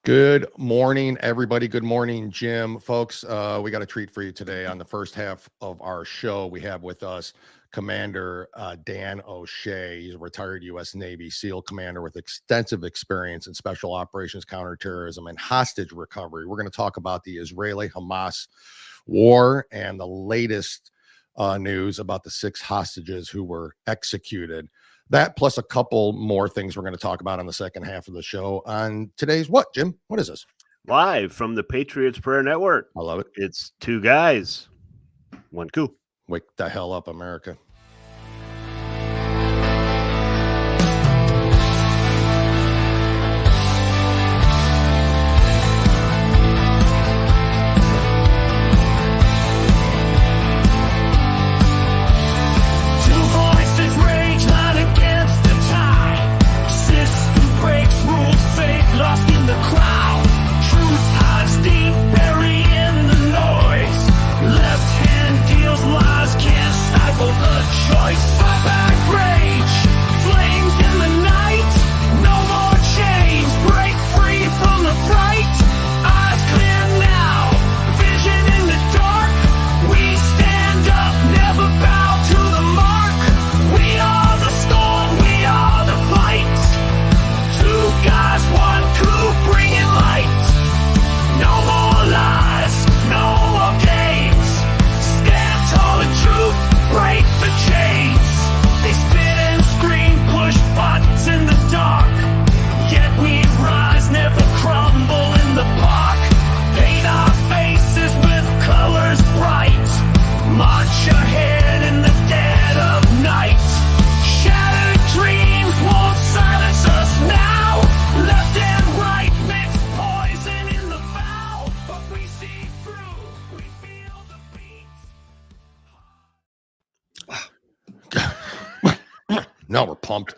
Good morning, everybody. Good morning, Jim. Folks, we got a treat for you today. On the first half of our show, we have with us Commander Dan O'Shea. He's a retired U.S. Navy SEAL commander with extensive experience in special operations, counterterrorism, and hostage recovery. We're going to talk about the Israeli-Hamas war and the latest news about the 6 hostages who were executed. That plus a couple more things we're going to talk about on the second half of the show on today's what, Jim? What is this? Live from the Patriots Prayer Network. I love it. It's 2 guys, 1 coup. Wake the hell up, America. Now we're pumped.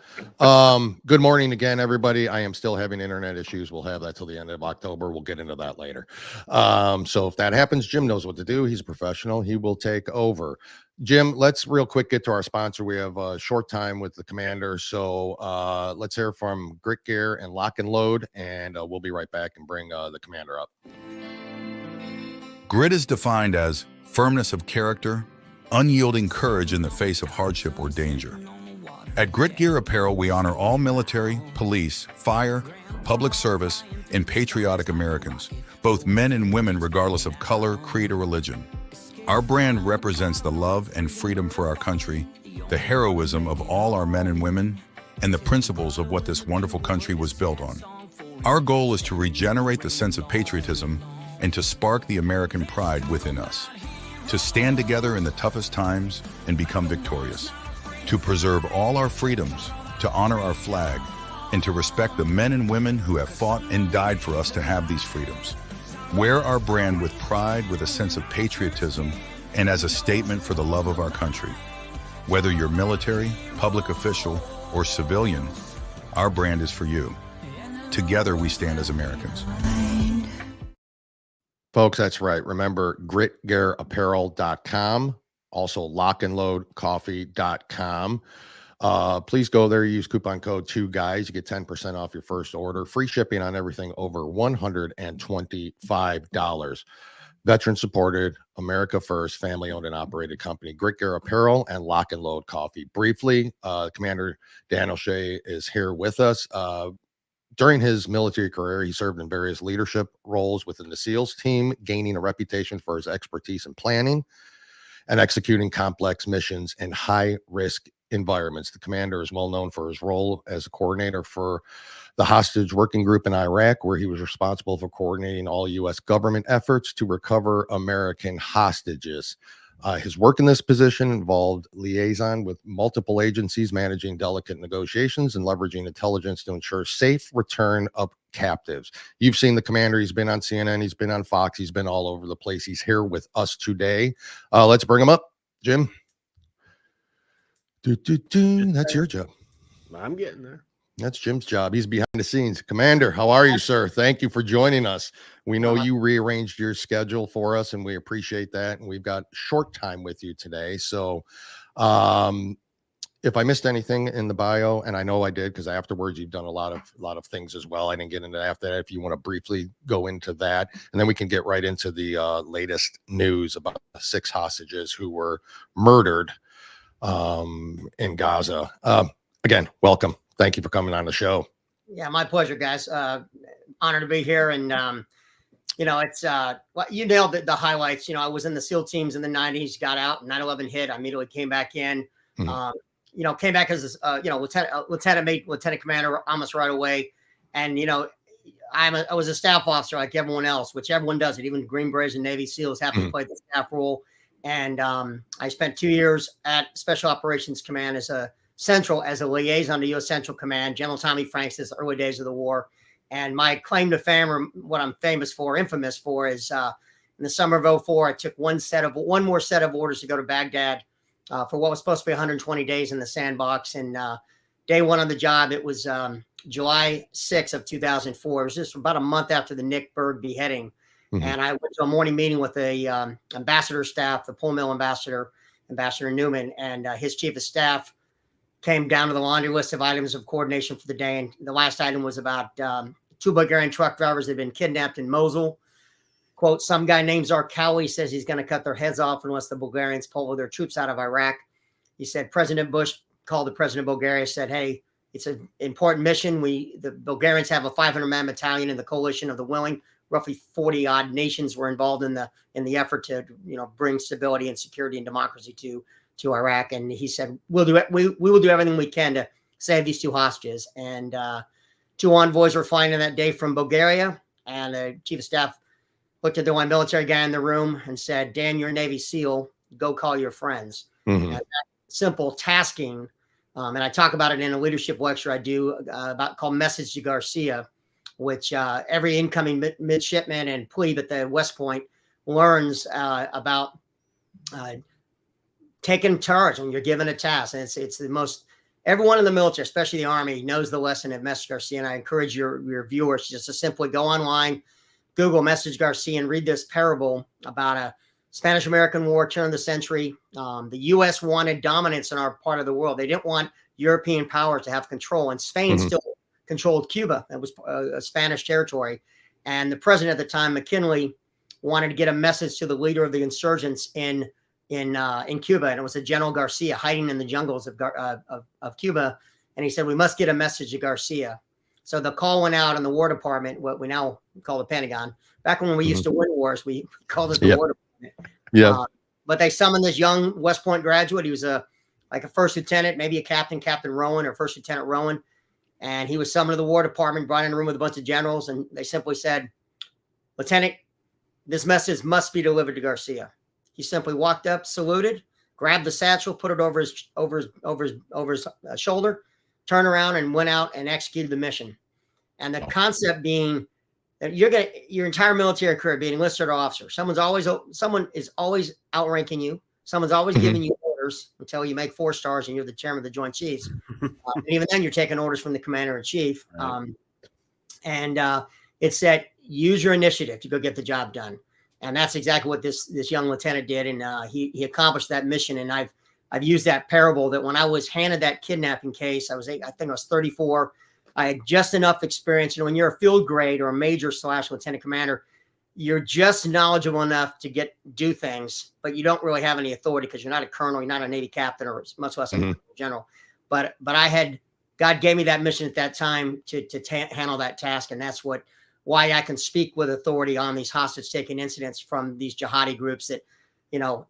Good morning again, everybody. I am still having internet issues. We'll have that till the end of October. We'll get into that later. So if that happens, Jim knows what to do. He's a professional. He will take over. Jim, let's real quick get to our sponsor. We have a short time with the commander. So let's hear from Grit Gear and Lock and Load, and we'll be right back and bring the commander up. Grit is defined as firmness of character, unyielding courage in the face of hardship or danger. At Grit Gear Apparel, we honor all military, police, fire, public service, and patriotic Americans, both men and women regardless of color, creed, or religion. Our brand represents the love and freedom for our country, the heroism of all our men and women, and the principles of what this wonderful country was built on. Our goal is to regenerate the sense of patriotism and to spark the American pride within us, to stand together in the toughest times and become victorious, to preserve all our freedoms, to honor our flag, and to respect the men and women who have fought and died for us to have these freedoms. Wear our brand with pride, with a sense of patriotism, and as a statement for the love of our country. Whether you're military, public official, or civilian, our brand is for you. Together we stand as Americans. Folks, that's right. Remember, gritgearapparel.com. Also, lockandloadcoffee.com. Please go there. Use coupon code 2GUYS. You get 10% off your first order. Free shipping on everything over $125. Veteran supported, America first, family owned and operated company. Grit Gear Apparel and Lock and Load Coffee. Briefly, Commander Dan O'Shea is here with us. During his military career, he served in various leadership roles within the SEALs team, gaining a reputation for his expertise in planning and executing complex missions in high-risk environments. The commander is well known for his role as a coordinator for the hostage working group in Iraq, where he was responsible for coordinating all U.S. government efforts to recover American hostages. His work in this position involved liaison with multiple agencies, managing delicate negotiations and leveraging intelligence to ensure safe return of captives. You've seen the commander. He's been on CNN. He's been on Fox. He's been all over the place. He's here with us today. Let's bring him up. Jim. That's your job. I'm getting there. That's Jim's job. He's behind the scenes. Commander, how are you, sir? Thank you for joining us. We know you rearranged your schedule for us, and we appreciate that. And we've got short time with you today. So if I missed anything in the bio, and I know I did because afterwards you've done a lot of things as well. I didn't get into that after that. If you want to briefly go into that, and then we can get right into the latest news about 6 hostages who were murdered in Gaza. Again, welcome. Thank you for coming on the show. Yeah, my pleasure, guys. Honored to be here. And, it's, well, you nailed the highlights. I was in the SEAL teams in the 90s, got out, 9/11 hit. I immediately came back in, came back as, lieutenant commander almost right away. And, I was a staff officer like everyone else, which everyone does it. Even Green Berets and Navy SEALs have to play the staff role. And I spent 2 years at Special Operations Command as a liaison to U.S. Central Command. General Tommy Franks, the early days of the war. And my claim to fame, or what I'm infamous for, is in the summer of 2004, I took one more set of orders to go to Baghdad for what was supposed to be 120 days in the sandbox. And day one on the job, it was July 6th of 2004. It was just about a month after the Nick Berg beheading. And I went to a morning meeting with the ambassador staff, the Pull Mill ambassador, Ambassador Newman, and his chief of staff came down to the laundry list of items of coordination for the day. And the last item was about 2 Bulgarian truck drivers that had been kidnapped in Mosul. Quote, some guy named Zarqawi says he's going to cut their heads off unless the Bulgarians pull their troops out of Iraq. He said President Bush called the president of Bulgaria, said, hey, it's an important mission. The Bulgarians have a 500-man battalion in the coalition of the willing. Roughly 40 odd nations were involved in the effort to, bring stability and security and democracy to Iraq. And he said, we'll do it. We will do everything we can to save these 2 hostages. And 2 envoys were flying in that day from Bulgaria. And the chief of staff looked at the one military guy in the room and said, Dan, you're a Navy SEAL. Go call your friends. And that simple tasking. And I talk about it in a leadership lecture I do called Message to Garcia, which every incoming midshipman and plebe at the West Point learns about taking charge when you're given a task. And it's the most, everyone in the military, especially the Army, knows the lesson at Message Garcia. And I encourage your viewers just to simply go online, Google Message Garcia, and read this parable about a Spanish-American War, turn of the century. The U.S. wanted dominance in our part of the world. They didn't want European powers to have control. And Spain still controlled Cuba. That was a Spanish territory. And the president at the time, McKinley, wanted to get a message to the leader of the insurgents in Cuba. And it was a General Garcia hiding in the jungles of Cuba. And he said, we must get a message to Garcia. So the call went out in the War Department, what we now call the Pentagon. Back when we used to win wars, we called it the War Department. But they summoned this young West Point graduate. He was like a first lieutenant, maybe a captain, Captain Rowan, or First Lieutenant Rowan. And he was summoned to the War Department, brought in a room with a bunch of generals. And they simply said, Lieutenant, this message must be delivered to Garcia. He simply walked up, saluted, grabbed the satchel, put it over his shoulder, turned around and went out and executed the mission. And the concept being that your entire military career being enlisted or officer, someone is always outranking you. Someone's always giving you orders until you make 4 stars and you're the chairman of the Joint Chiefs. And even then, you're taking orders from the commander in chief. It's that use your initiative to go get the job done. And that's exactly what this young lieutenant did. And he accomplished that mission. And I've used that parable that when I was handed that kidnapping case, I think I was 34. I had just enough experience. When you're a field grade or a major / lieutenant commander, you're just knowledgeable enough to do things, but you don't really have any authority because you're not a colonel, you're not a Navy captain, or much less a general. But God gave me that mission at that time to handle that task. And that's why I can speak with authority on these hostage taking incidents from these jihadi groups that,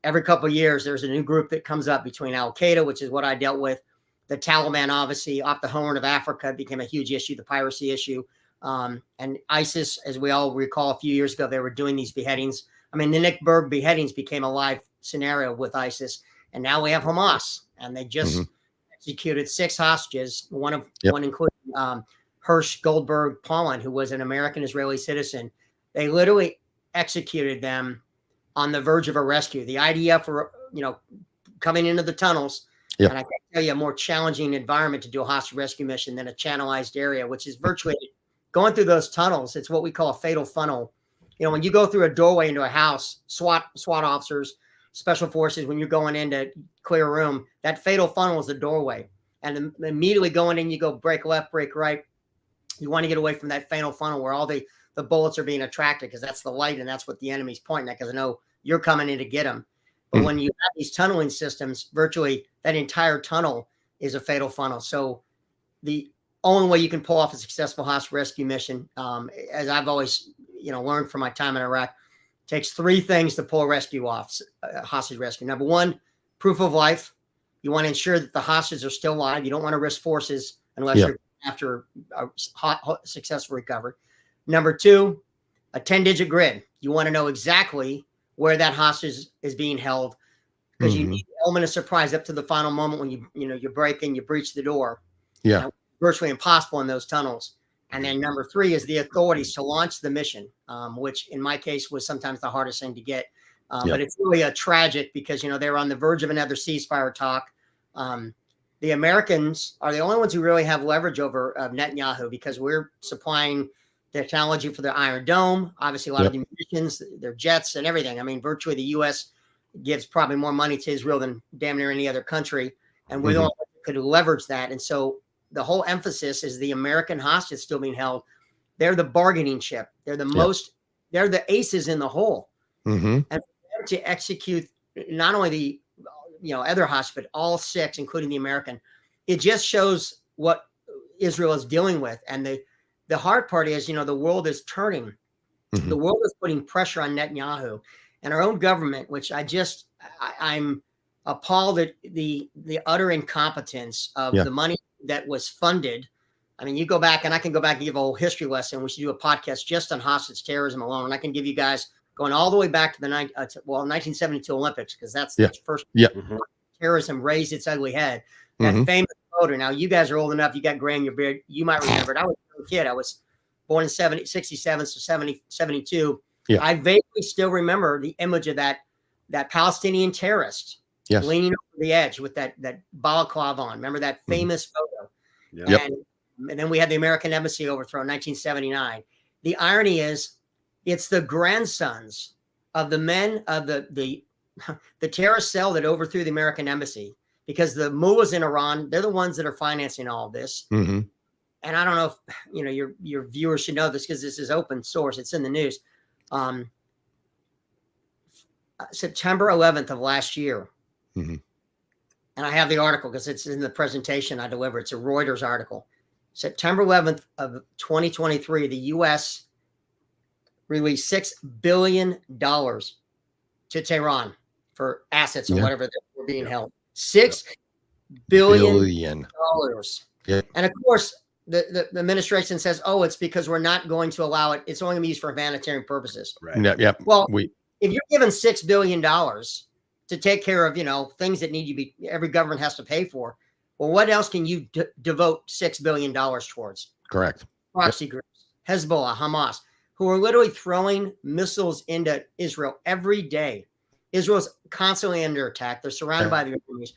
every couple of years, there's a new group that comes up between Al-Qaeda, which is what I dealt with. The Taliban, obviously, off the Horn of Africa became a huge issue, the piracy issue. And ISIS, as we all recall, a few years ago, they were doing these beheadings. I mean, the Nick Berg beheadings became a live scenario with ISIS. And now we have Hamas. And they just executed 6 hostages, one including Hirsch Goldberg Paulin, who was an American-Israeli citizen. They literally executed them on the verge of a rescue. The IDF were, coming into the tunnels. And I can tell you a more challenging environment to do a hostage rescue mission than a channelized area, which is virtually going through those tunnels. It's what we call a fatal funnel. When you go through a doorway into a house, SWAT officers, special forces, when you're going in to clear room. That fatal funnel is the doorway. And immediately going in, you go break left, break right. You want to get away from that fatal funnel where all the bullets are being attracted, because that's the light and that's what the enemy's pointing at, because I know you're coming in to get them. But when you have these tunneling systems, virtually that entire tunnel is a fatal funnel. So the only way you can pull off a successful hostage rescue mission, as I've always learned from my time in Iraq, takes three things to pull a rescue off, hostage rescue. Number one, proof of life. You want to ensure that the hostages are still alive. You don't want to risk forces unless you're after a successful recovery. Number two, a 10-digit grid. You want to know exactly where that hostage is being held, because you need the element of surprise up to the final moment when you break in, you breach the door. Yeah. Virtually impossible in those tunnels. And then number three is the authorities to launch the mission, which in my case was sometimes the hardest thing to get. But it's really a tragic, because, they were on the verge of another ceasefire talk. The Americans are the only ones who really have leverage over Netanyahu, because we're supplying technology for their Iron Dome, obviously a lot of the munitions, their jets and everything. I mean, virtually the U.S. gives probably more money to Israel than damn near any other country. And we're the only ones who could leverage that. And so the whole emphasis is the American hostage still being held. They're the bargaining chip. They're the they're the aces in the hole. And for them to execute not only the other hostages, but all six, including the American, it just shows what Israel is dealing with. And the hard part is, the world is turning. The world is putting pressure on Netanyahu, and our own government, which I'm appalled at the utter incompetence of the money that was funded. I mean, you go back, and I can go back and give a whole history lesson. We should do a podcast just on hostage terrorism alone. And I can give you guys going all the way back to the 1972 Olympics, because that's the first terrorism raised its ugly head. That famous photo. Now, you guys are old enough. You got gray in your beard. You might remember it. I was a kid. I was born in 67, so 72. Yeah. I vaguely still remember the image of that Palestinian terrorist leaning over the edge with that balaclava on. Remember that famous photo? And then we had the American embassy overthrown in 1979. The irony is, it's the grandsons of the men of the terrorist cell that overthrew the American embassy, because the mullahs in Iran, they're the ones that are financing all of this. And I don't know if your viewers should know this, because this is open source. It's in the news. September 11th of last year. And I have the article because it's in the presentation I deliver. It's a Reuters article. September 11th of 2023, the U.S. released $6 billion to Tehran for assets or whatever that were being held. $6 billion. And of course, the administration says, oh, it's because we're not going to allow it. It's only going to be used for humanitarian purposes. Right. Well, if you're given $6 billion to take care of, things that need to be, every government has to pay for. Well, what else can you devote $6 billion towards? Correct. Proxy groups, Hezbollah, Hamas, who are literally throwing missiles into Israel every day. Israel's constantly under attack. They're surrounded by the enemies.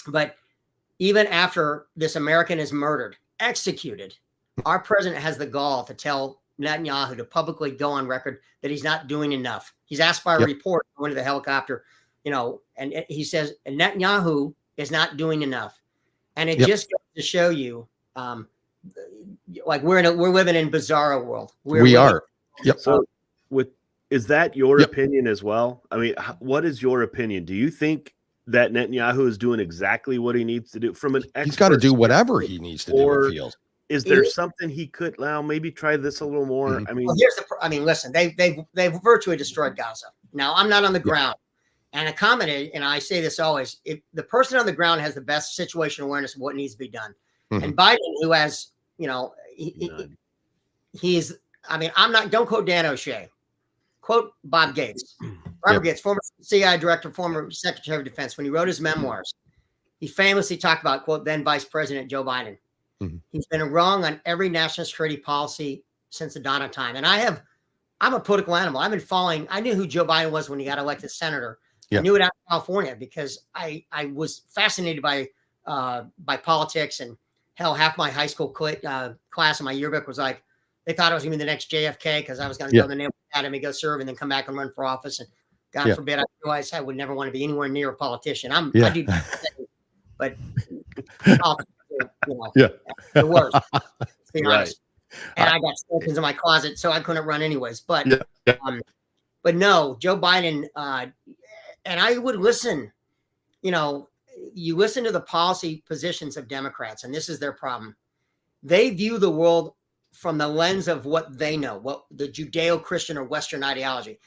But even after this American is murdered, executed, our president has the gall to tell Netanyahu to publicly go on record that he's not doing enough. He's asked by a report going to the helicopter, and he says Netanyahu is not doing enough. And it just goes to show you, like we're living in bizarro world. We are. So is that your opinion as well? I mean, what is your opinion? Do you think that Netanyahu is doing exactly what he needs to do from an expert? He's got to do whatever he needs to do. It feels. Is there something he could now maybe try this a little more? I mean, listen, they've virtually destroyed Gaza. Now, I'm not on the ground, and I commented, and I say this always: if the person on the ground has the best situational awareness of what needs to be done, and Biden, who has, he's. I mean, don't quote Dan O'Shea, quote Bob Gates, Robert Gates, former CIA director, former Secretary of Defense. When he wrote his memoirs, he famously talked about, quote, then Vice President Joe Biden. He's been wrong on every national security policy since the dawn of time. And I'm a political animal. I've been following. I knew who Joe Biden was when he got elected senator. I knew it out in California because I was fascinated by politics. And hell, half my high school class in my yearbook was like, they thought I was going to be the next JFK because I was going to go to the Naval Academy, go serve, and then come back and run for office. And God forbid, I realize I would never want to be anywhere near a politician. I do, but the worst, to be honest. And I got skeletons in my closet, so I couldn't run anyways. But but no, Joe Biden, and I would listen. You listen to the policy positions of Democrats, and this is their problem. They view the world from the lens of what they know, what the Judeo-Christian or Western ideology.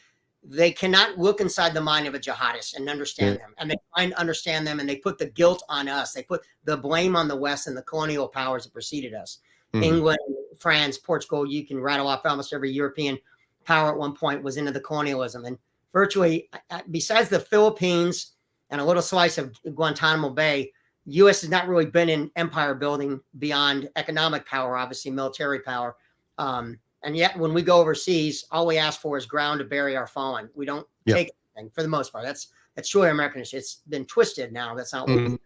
They cannot look inside the mind of a jihadist and understand them. And they try and understand them, and they put the guilt on us. They put the blame on the West and the colonial powers that preceded us. England, France, Portugal, you can rattle off almost every European power at one point was into the colonialism. And virtually, besides the Philippines and a little slice of Guantanamo Bay, U.S. has not really been in empire building beyond economic power, obviously military power. And yet when we go overseas, all we ask for is ground to bury our fallen. We don't take anything for the most part. That's truly American history. It's been twisted now. That's not what we do.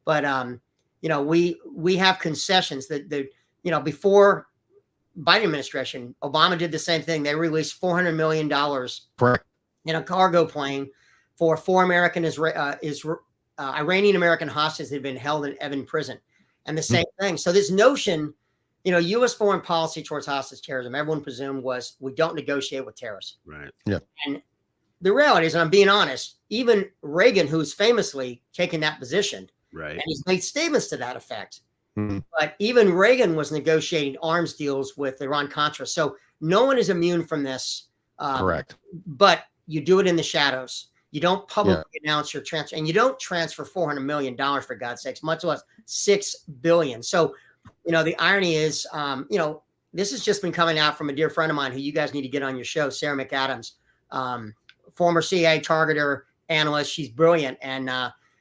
But, we have concessions that before Biden administration, Obama did the same thing. They released $400 million in a cargo plane for 4 Iranian American hostages that had been held in Evin prison, and the same thing. So this notion, U.S. foreign policy towards hostage terrorism, everyone presumed was we don't negotiate with terrorists. Right. Yeah. And the reality is, and I'm being honest, even Reagan, who's famously taken that position, right, and he's made statements to that effect. But even Reagan was negotiating arms deals with Iran-Contra. So no one is immune from this. Correct. But you do it in the shadows. You don't publicly announce your transfer, and you don't transfer $400 million, for God's sakes, much less $6 billion. So, the irony is, this has just been coming out from a dear friend of mine who you guys need to get on your show, Sarah McAdams, former CIA targeter analyst. She's brilliant. And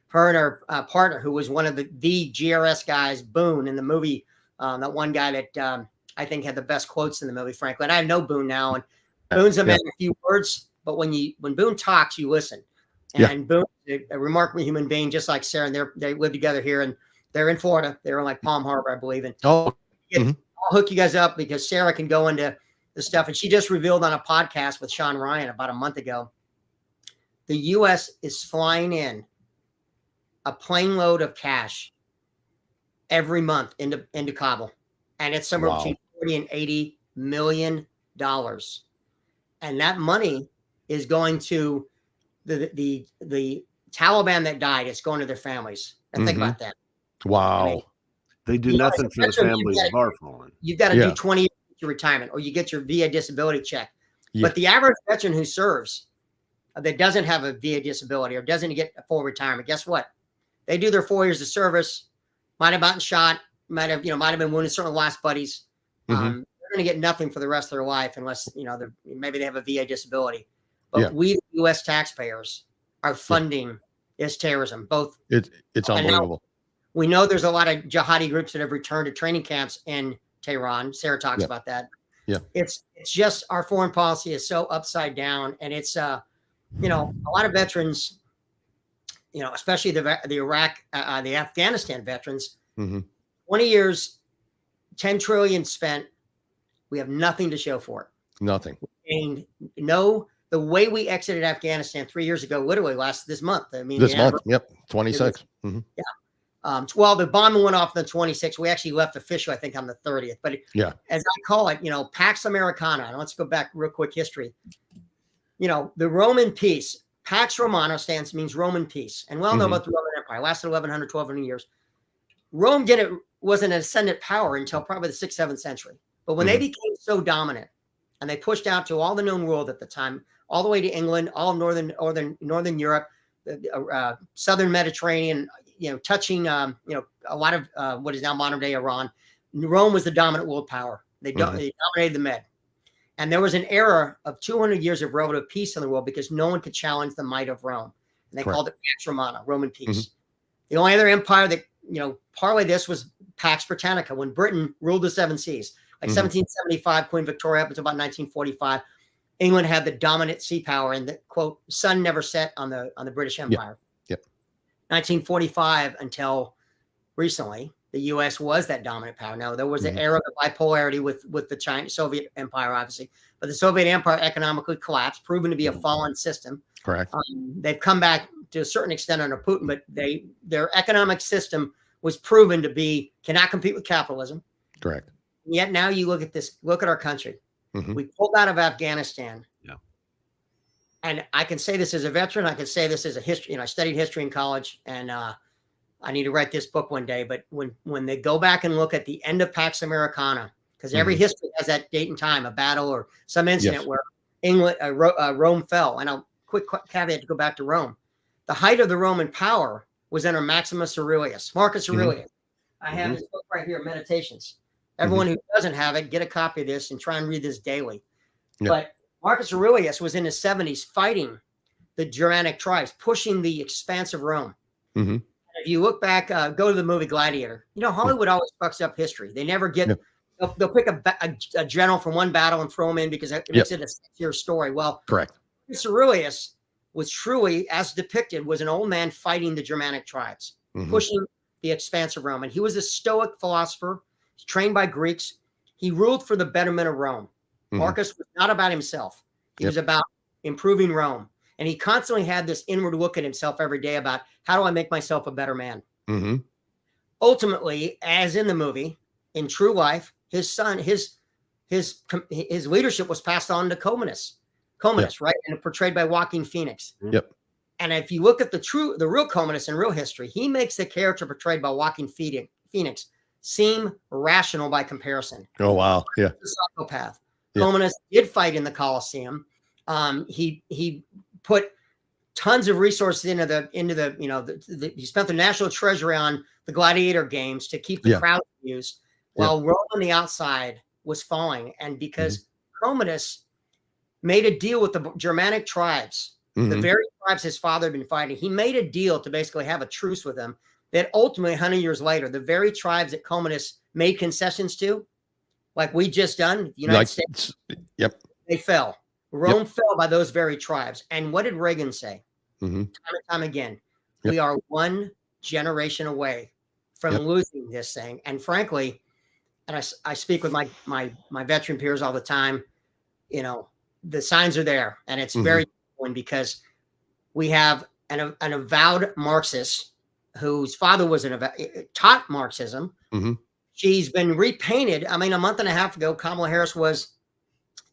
her and her partner, who was one of the GRS guys, Boone, in the movie, that one guy that I think had the best quotes in the movie, frankly. And I know Boone now, and Boone's a man of few words. But when Boone talks, you listen. And Boone is a remarkable human being, just like Sarah. And they live together here, and they're in Florida. They're in like Palm Harbor, I believe. And I'll hook you guys up because Sarah can go into the stuff. And she just revealed on a podcast with Sean Ryan about a month ago, the U.S. is flying in a plane load of cash every month into Kabul, and it's somewhere between $40 and $80 million. And that money is going to the Taliban that died. It's going to their families. And think about that. Wow. I mean, they do nothing for the families of our fallen. You've got to do 20 years to retirement, or you get your VA disability check. But the average veteran who serves that doesn't have a VA disability or doesn't get a full retirement, guess what? They do their 4 years of service, might have gotten shot, might have been wounded, certainly lost buddies. They're going to get nothing for the rest of their life unless, maybe they have a VA disability. But we, the U.S. taxpayers, are funding this terrorism. Both it's unbelievable. We know there's a lot of jihadi groups that have returned to training camps in Tehran. Sarah talks about that. Yeah, it's just our foreign policy is so upside down, and it's a lot of veterans, especially the Iraq, the Afghanistan veterans. 20 years, 10 trillion spent. We have nothing to show for it. Nothing. And the way we exited Afghanistan 3 years ago, literally this month. I mean, this month. 26. Well, the bombing went off on the 26th. We actually left officially, I think, on the 30th. But as I call it, Pax Americana. And let's go back real quick history. The Roman peace, Pax Romana means Roman peace. And we all know about the Roman Empire. It lasted 1,100, 1,200 years. Rome wasn't an ascendant power until probably the 6th, 7th century. But when they became so dominant and they pushed out to all the known world at the time, all the way to England, all northern Europe, southern Mediterranean, touching, a lot of what is now modern day Iran, Rome was the dominant world power. They dominated the Med. And there was an era of 200 years of relative peace in the world because no one could challenge the might of Rome. And they called it Pax Romana, Roman peace. The only other empire that, parlayed this was Pax Britannica when Britain ruled the seven seas. Like 1775, Queen Victoria up until about 1945, England had the dominant sea power, and the quote sun never set on the British Empire. 1945 until recently, the U.S. was that dominant power. Now, there was an era of bipolarity with the Soviet Empire, obviously, but the Soviet Empire economically collapsed, proven to be a fallen system. Correct. They've come back to a certain extent under Putin, but their economic system was proven to be cannot compete with capitalism. Correct. And yet now you look at our country. We pulled out of Afghanistan. Yeah. And I can say this as a veteran. I can say this as a history. I studied history in college, and I need to write this book one day. But when they go back and look at the end of Pax Americana, because every history has that date and time, a battle or some incident where England, Rome fell. And I'll quick caveat to go back to Rome. The height of the Roman power was under Maximus Aurelius, Marcus Aurelius. I have his book right here, Meditations. Everyone who doesn't have it, get a copy of this and try and read this daily. But Marcus Aurelius was in his 70s fighting the Germanic tribes, pushing the expanse of Rome. If you look back, go to the movie Gladiator. Hollywood always fucks up history. They never get. They'll pick a general from one battle and throw him in because it makes it a 6-year story. Well, correct. Marcus Aurelius was truly, as depicted, was an old man fighting the Germanic tribes, pushing the expanse of Rome. And he was a Stoic philosopher, trained by Greeks. He ruled for the betterment of Rome. Marcus was not about himself. He was about improving Rome. And he constantly had this inward look at himself every day about how do I make myself a better man? Ultimately, as in the movie, in true life, his son, his leadership was passed on to Commodus, right? And portrayed by Joaquin Phoenix. And if you look at the real Commodus in real history, he makes the character portrayed by Joaquin Phoenix seem rational by comparison. Oh, wow. Yeah. A psychopath. Commodus did fight in the Colosseum. He put tons of resources into the he spent the national treasury on the gladiator games to keep the crowd amused while Rome on the outside was falling. And because Commodus made a deal with the Germanic tribes, the very tribes his father had been fighting, he made a deal to basically have a truce with them that ultimately 100 years later, the very tribes that Commodus made concessions to, like we just done, the United States, they fell. Rome fell by those very tribes. And what did Reagan say? Time and time again, we are one generation away from losing this thing. And frankly, and I speak with my veteran peers all the time, the signs are there. And it's very important because we have an avowed Marxist whose father was taught Marxism. She's been repainted. I mean, a month and a half ago, Kamala Harris was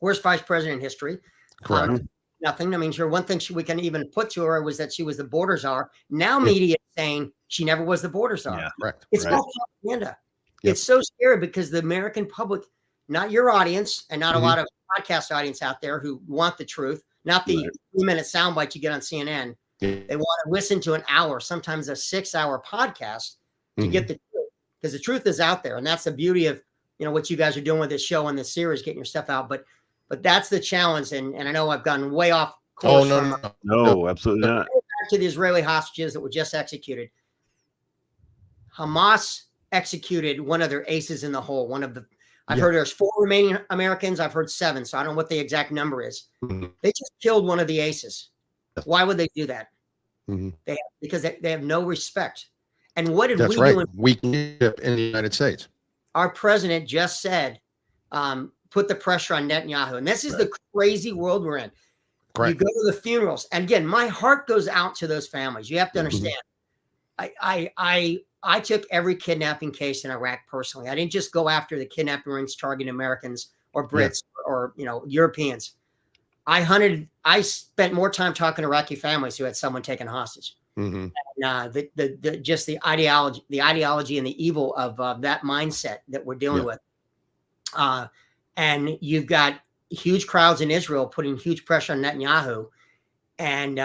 worst vice president in history. Correct. Nothing. I mean, sure. One thing we can even put to her was that she was the border czar. Now media is saying she never was the border czar. Yeah, correct. It's all propaganda. It's so scary because the American public, not your audience and not a lot of podcast audience out there who want the truth, not the 3-minute sound bite you get on CNN. They want to listen to an hour, sometimes a 6-hour podcast to get the truth, because the truth is out there. And that's the beauty of, what you guys are doing with this show and this series, getting your stuff out. But that's the challenge. And I know I've gone way off course. No, absolutely not. Back to the Israeli hostages that were just executed. Hamas executed one of their aces in the hole. I've heard there's 4 remaining Americans. I've heard 7. So I don't know what the exact number is. They just killed one of the aces. Why would they do that? Because they have no respect. And what did we do? Weakenship in the United States. Our president just said, put the pressure on Netanyahu. And this is the crazy world we're in. You go to the funerals. And again, my heart goes out to those families. You have to understand. I took every kidnapping case in Iraq personally. I didn't just go after the kidnapping rings targeting Americans or Brits or Europeans. I spent more time talking to Iraqi families who had someone taken hostage. And, just the ideology and the evil of that mindset that we're dealing with. And you've got huge crowds in Israel putting huge pressure on Netanyahu. And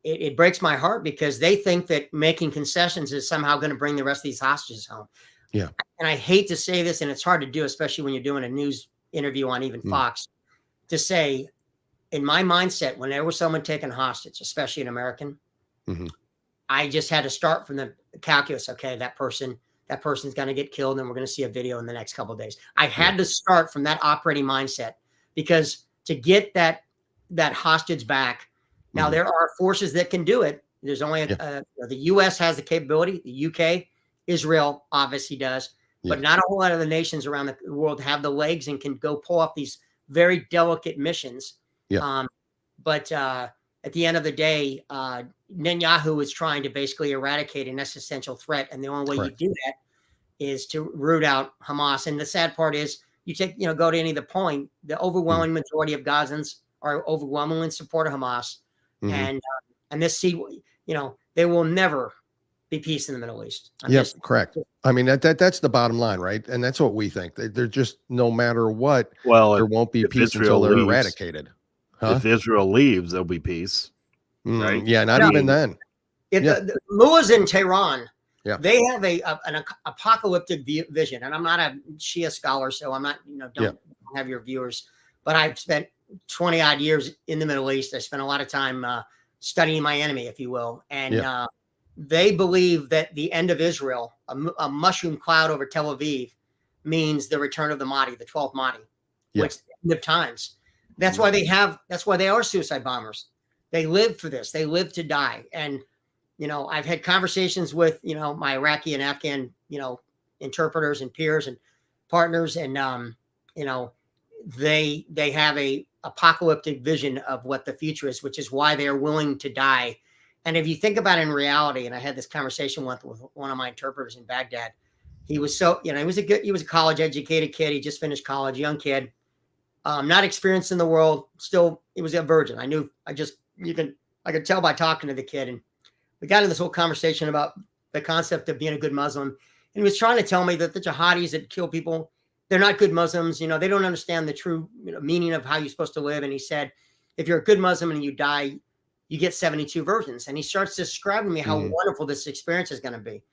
it breaks my heart because they think that making concessions is somehow going to bring the rest of these hostages home. And I hate to say this, and it's hard to do, especially when you're doing a news interview on even Fox, to say, in my mindset, when there was someone taken hostage, especially an American, I just had to start from the calculus. Okay, that person's going to get killed, and we're going to see a video in the next couple of days. I had to start from that operating mindset because to get that hostage back, now there are forces that can do it. There's only the U.S. has the capability. The UK Israel obviously does, but Yeah. not a whole lot of the nations around the world have the legs and can go pull off these very delicate missions. Yeah. But at the end of the day, Netanyahu is trying to basically eradicate an existential threat, and the only way you Correct. do that is to root out Hamas. And the sad part is, you go to any of the polling, the overwhelming majority of Gazans are overwhelmingly in support of Hamas, and this there will never be peace in the Middle East. Yes, correct. I mean, that's the bottom line, right? And that's what we think. They're just, no matter what, there won't be peace until they're eradicated. Huh? If Israel leaves, there'll be peace. Right? Yeah, not even then. The mullahs in Tehran, yeah, they have an apocalyptic vision, and I'm not a Shia scholar, so I'm not, don't have your viewers, but I've spent 20 odd years in the Middle East. I spent a lot of time studying my enemy, if you will, and they believe that the end of Israel, a mushroom cloud over Tel Aviv, means the return of the Mahdi, the 12th Mahdi, which the end of times. That's why they are suicide bombers. They live for this. They live to die. And, I've had conversations with, my Iraqi and Afghan, interpreters and peers and partners. And, they have a apocalyptic vision of what the future is, which is why they are willing to die. And if you think about it in reality, and I had this conversation with one of my interpreters in Baghdad, he was he was a college educated kid. He just finished college, young kid. Not experienced in the world. Still, he was a virgin. I could tell by talking to the kid. And we got into this whole conversation about the concept of being a good Muslim. And he was trying to tell me that the jihadis that kill people, they're not good Muslims. They don't understand the true meaning of how you're supposed to live. And he said, if you're a good Muslim and you die, you get 72 virgins. And he starts describing to me how wonderful this experience is going to be.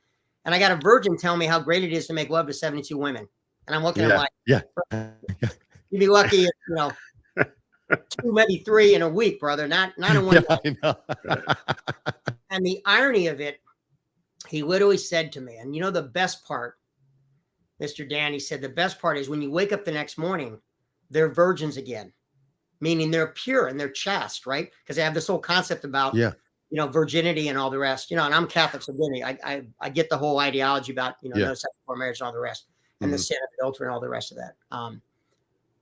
And I got a virgin telling me how great it is to make love to 72 women. And I'm looking at him like, you'd be lucky if, 2, maybe 3 in a week, brother, not in one day. I know. And the irony of it, he literally said to me, and the best part, Mr. Dan, he said, the best part is when you wake up the next morning, they're virgins again, meaning they're pure and they're chaste, right? Because they have this whole concept about, virginity and all the rest, and I'm Catholic, so I get the whole ideology about, no sex before marriage and all the rest, and the sin of adultery and all the rest of that.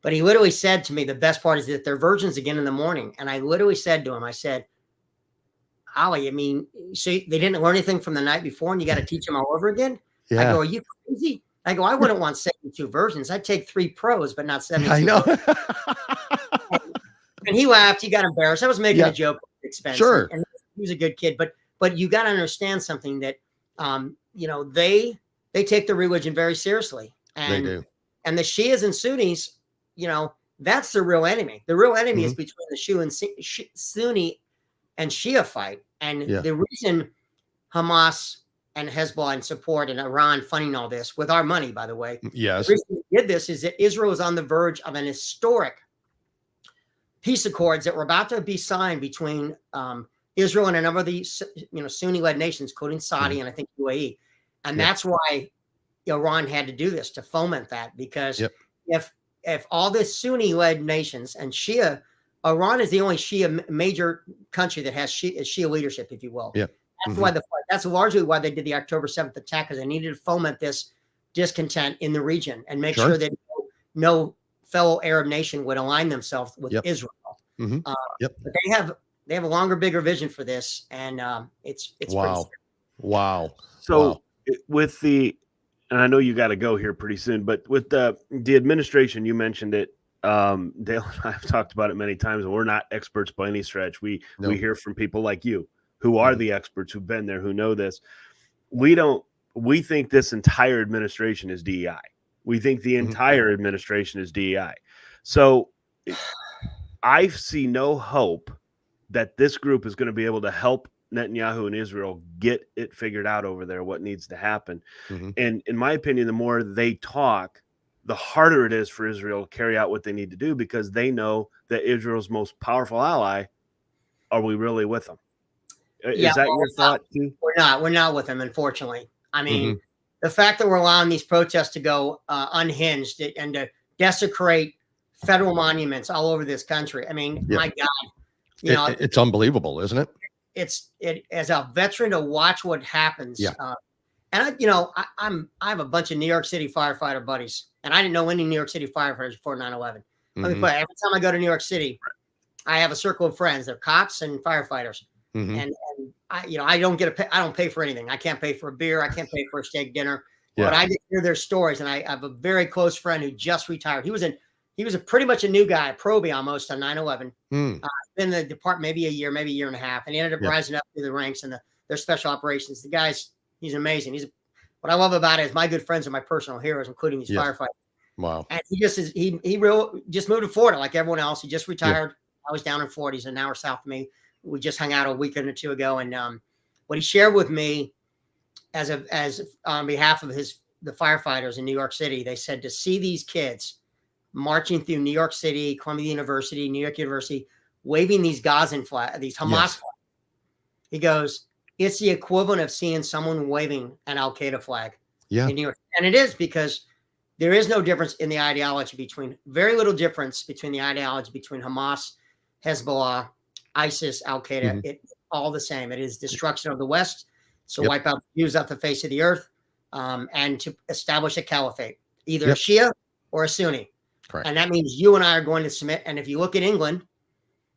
But he literally said to me, the best part is that they're virgins again in the morning. And I literally said to him, I said, Ali, so they didn't learn anything from the night before and you got to teach them all over again? Yeah. I go, are you crazy? I go, I wouldn't want 72 virgins. I'd take 3 pros, but not 72. I know. And he laughed. He got embarrassed. I was making a joke. Expensive. Sure. And he was a good kid. But you got to understand something that, they take the religion very seriously. And, they do. And the Shias and Sunnis, that's the real enemy. The real enemy is between the Sunni and Shia fight. And the reason Hamas and Hezbollah and support and Iran funding all this with our money, by the way. Yes. The reason we did this is that Israel is on the verge of an historic peace accords that were about to be signed between Israel and a number of these, Sunni-led nations, including Saudi and I think UAE. And that's why Iran had to do this, to foment that, because if all the Sunni-led nations and Shia, Iran is the only Shia major country that has Shia leadership, if you will. Yeah. That's why that's largely why they did the October 7th attack, because they needed to foment this discontent in the region and make sure that no fellow Arab nation would align themselves with Israel. But they have a longer, bigger vision for this, and it's wow. So with the, and I know you got to go here pretty soon, but with the administration, you mentioned it. Dale and I have talked about it many times, and we're not experts by any stretch. We hear from people like you who are the experts, who've been there, who know this. We think this entire administration is DEI. We think the entire administration is DEI. So I see no hope that this group is going to be able to help Netanyahu and Israel get it figured out over there, what needs to happen. And in my opinion, the more they talk, the harder it is for Israel to carry out what they need to do, because they know that Israel's most powerful ally, are we really with them? Is that your thought too? We're not with them, unfortunately. I mean, the fact that we're allowing these protests to go unhinged and to desecrate federal monuments all over this country. I mean, my God, it's unbelievable, isn't it? It as a veteran to watch what happens. And I have a bunch of New York City firefighter buddies, and I didn't know any New York City firefighters before 9/11. Let me put it, every time I go to New York City, I have a circle of friends. They're cops and firefighters, and I don't pay for anything. I can't pay for a beer. I can't pay for a steak dinner. Yeah. But I get to hear their stories, and I have a very close friend who just retired. He was pretty much a new guy, a probie almost on 9/11. Been in the department maybe a year and a half, and he ended up rising up through the ranks and their special operations. The guy's he's amazing. What I love about it is my good friends are my personal heroes, including these firefighters. Wow. And he just just moved to Florida like everyone else. He just retired. I was down in Florida. He's an hour south of me. We just hung out a weekend or two ago, and what he shared with me as on behalf of the firefighters in New York City, they said to see these kids marching through New York City, Columbia University, New York University, waving these Gazan flags, these Hamas flags. He goes, it's the equivalent of seeing someone waving an Al Qaeda flag in New York. And it is, because there is no difference in the ideology very little difference between the ideology between Hamas, Hezbollah, ISIS, Al Qaeda. It's all the same. It is destruction of the West. So wipe out the Jews off the face of the earth, and to establish a caliphate, either a Shia or a Sunni. Correct. And that means you and I are going to submit. And if you look at England,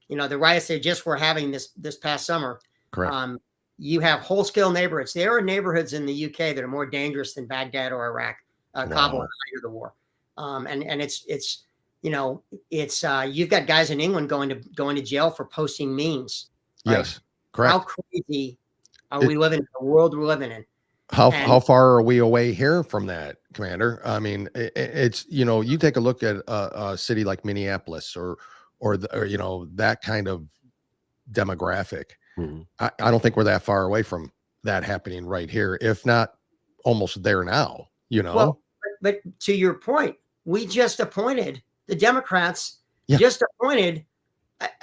the riots they just were having this past summer. Correct. You have whole-scale neighborhoods. There are neighborhoods in the UK that are more dangerous than Baghdad or Iraq, Kabul, after the war. And it's you've got guys in England going to jail for posting memes. Right? Yes, correct. How crazy are we living in the world we're living in? How far are we away here from that, Commander? I mean, it's you take a look at a city like Minneapolis or that kind of demographic. I don't think we're that far away from that happening right here, if not almost there now. Well, but to your point, we just appointed the Democrats. Just appointed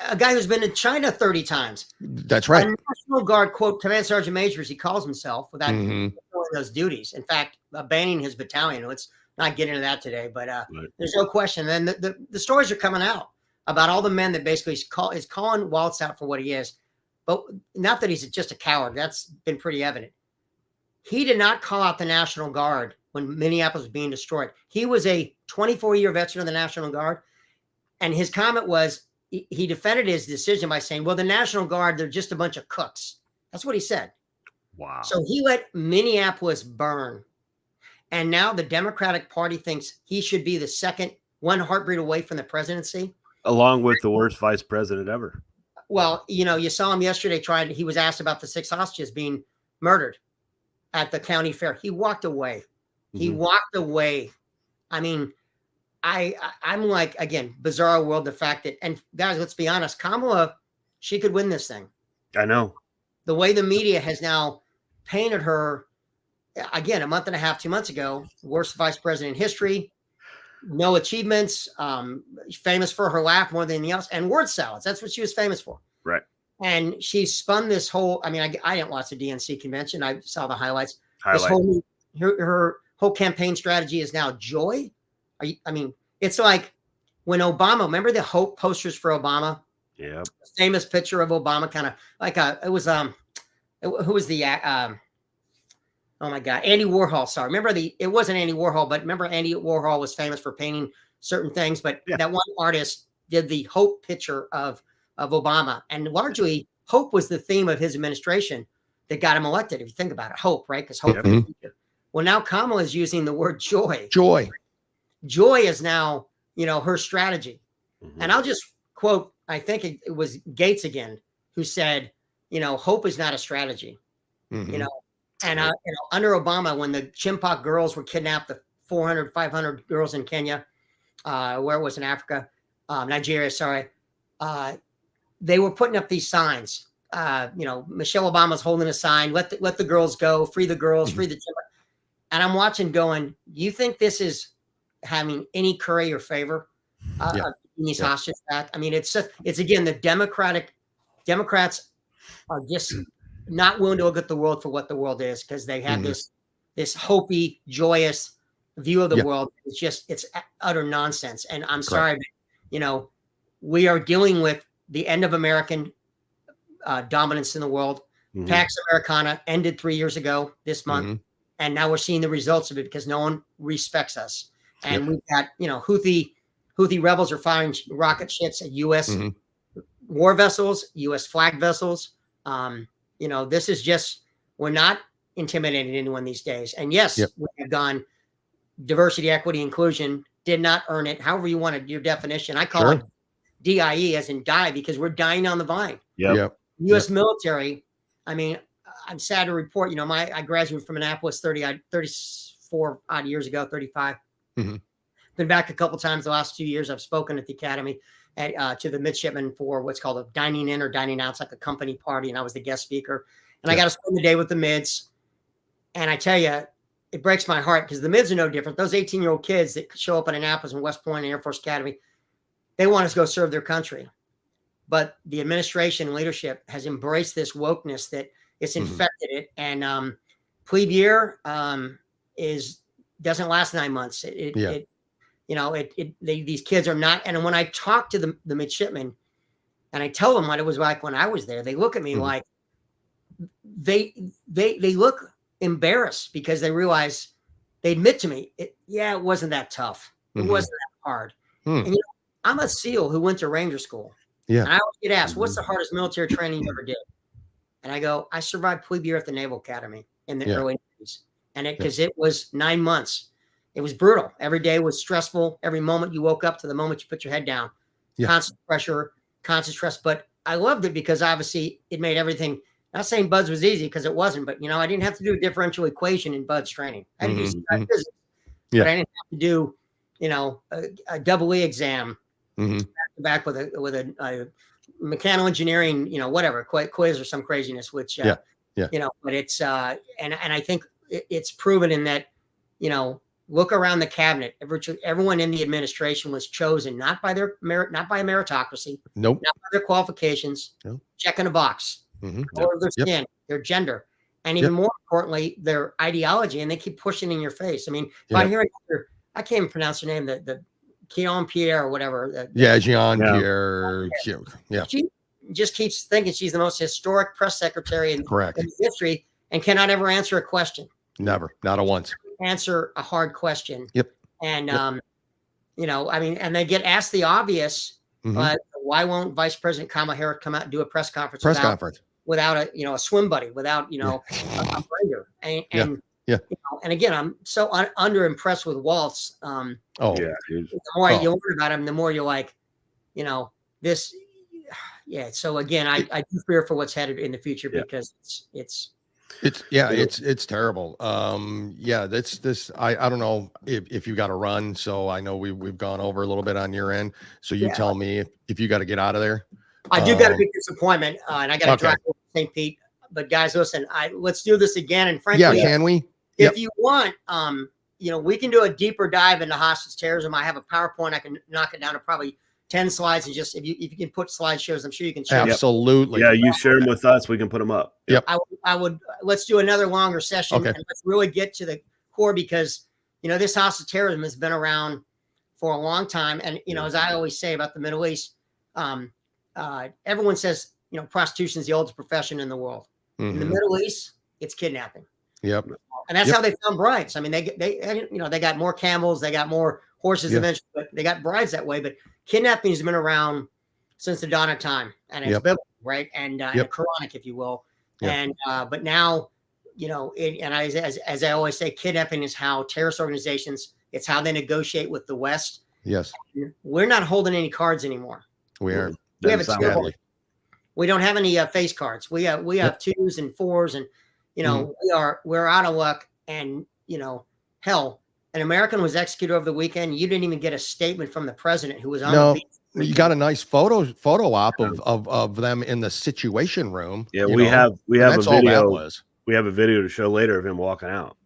a guy who's been to China 30 times. That's right. A National Guard, quote, Command Sergeant Major, as he calls himself, without doing those duties. In fact, abandoning his battalion. Let's not get into that today, but there's no question. And then the stories are coming out about all the men that basically is calling Waltz out for what he is. But not that he's just a coward. That's been pretty evident. He did not call out the National Guard when Minneapolis was being destroyed. He was a 24-year veteran of the National Guard. And his comment was, he defended his decision by saying, well, the National Guard, they're just a bunch of cooks. That's what he said. Wow. So he let Minneapolis burn. And now the Democratic Party thinks he should be the second, one heartbeat away from the presidency. Along with the worst vice president ever. Well, you saw him yesterday he was asked about the 6 hostages being murdered at the county fair. He walked away. He walked away. I mean, I'm like, again, bizarre world, the fact that, and guys, let's be honest, Kamala, she could win this thing. I know. The way the media has now painted her, again, a month and a half, 2 months ago, worst vice president in history, no achievements, famous for her laugh more than anything else, and word salads. That's what she was famous for. Right. And she spun this whole, I mean, I didn't watch the DNC convention. I saw the highlights. This her whole campaign strategy is now joy. It's like when Obama, remember the hope posters for Obama? Yeah. Famous picture of Obama, kind of like it was, who was the, oh my God, Andy Warhol. Sorry. Remember it wasn't Andy Warhol, but remember Andy Warhol was famous for painting certain things, but that one artist did the hope picture of Obama. And largely hope was the theme of his administration that got him elected. If you think about it, hope, right? Because hope. Well, now Kamala is using the word joy. Joy is now, her strategy. And I'll just quote, I think it was Gates again, who said, hope is not a strategy, and under Obama, when the Chimpak girls were kidnapped, the 400, 500 girls in Kenya, where it was in Africa, Nigeria, sorry, they were putting up these signs. Michelle Obama's holding a sign, let the girls go, free the girls, free the Chimpak. And I'm watching going, you think this is having any curry or favor in these hostages back? I mean, it's again, the Democrats are just not willing to look at the world for what the world is, because they have this hopey, joyous view of the world. It's utter nonsense. And I'm sorry, but, we are dealing with the end of American dominance in the world. Pax Americana ended 3 years ago this month. And now we're seeing the results of it because no one respects us. And we've got, Houthi rebels are firing rocket ships at U.S. war vessels, U.S. flag vessels. This is just, we're not intimidating anyone these days. And yes, we have gone diversity, equity, inclusion, did not earn it. However you wanted your definition. I call it DIE as in die, because we're dying on the vine. U.S. military. I mean, I'm sad to report, I graduated from Annapolis 34 odd years ago, 35. Been back a couple times the last 2 years. I've spoken at the academy to the midshipmen for what's called a dining in or dining out. It's like a company party, and I was the guest speaker. And I got to spend the day with the mids. And I tell you, it breaks my heart because the mids are no different. Those 18-year-old kids that show up in Annapolis and West Point and Air Force Academy, they want us to go serve their country. But the administration and leadership has embraced this wokeness that it's infected it. And plebe year doesn't last 9 months. These kids are not. And when I talk to the midshipmen and I tell them what it was like when I was there, they look at me like they look embarrassed because they realize, they admit to me, it wasn't that tough. It wasn't that hard. And I'm a SEAL who went to Ranger School. And I always get asked, what's the hardest military training you ever did? And I go, I survived plebe year at the Naval Academy in the early 90s. And because it was 9 months. It was brutal. Every day was stressful. Every moment you woke up to the moment you put your head down. Constant pressure, constant stress. But I loved it because obviously it made everything, not saying BUDS was easy because it wasn't, but I didn't have to do a differential equation in BUDS training. I had to do some physics, but I didn't have to do, a double E exam back with a mechanical engineering, whatever, quiz or some craziness, which, but it's, and I think it's proven in that, look around the cabinet. Everyone in the administration was chosen not by their merit, not by a meritocracy, not by their qualifications, checking a box, or their skin, their gender, and even more importantly, their ideology. And they keep pushing in your face. I mean, if I hear another, I can't even pronounce her name, the Jean Pierre or whatever. Jean Pierre. She just keeps thinking she's the most historic press secretary in history and cannot ever answer a question. Never, not a once. Answer a hard question. And and they get asked the obvious, but why won't Vice President Kamala Harris come out and do a press conference without a swim buddy, without a brander? And again, I'm so under impressed with Waltz. The more you learn about him, the more you're like, this. So again, I do fear for what's headed in the future because it's terrible. That's this. I don't know if you got to run. So I know we've gone over a little bit on your end. So you tell me if you got to get out of there. I do got a big disappointment, and I got to drive over to St. Pete. But guys, listen, let's do this again. And frankly, can we? If you want, we can do a deeper dive into hostage terrorism. I have a PowerPoint. I can knock it down to probably 10 slides, and just if you can put slideshows, I'm sure you can share. Absolutely. Yeah, you share them with us. We can put them up. I would. Let's do another longer session and let's really get to the core because this hostage terrorism has been around for a long time, and as I always say about the Middle East, everyone says prostitution is the oldest profession in the world. In the Middle East, it's kidnapping. And that's how they found brides. I mean, they got more camels, they got more horses eventually, but they got brides that way. But kidnapping has been around since the dawn of time, and it's biblical, right? And Quranic, if you will. And but now, as I always say, kidnapping is how terrorist organizations. It's how they negotiate with the West. And we're not holding any cards anymore. We aren't. We have we don't have any face cards. We have 2s and 4s, and we're out of luck. And hell, an American was executed over the weekend. You didn't even get a statement from the president who was on the beach. You got a nice photo op of them in the Situation Room. Yeah, we have a video. We have a video to show later of him walking out.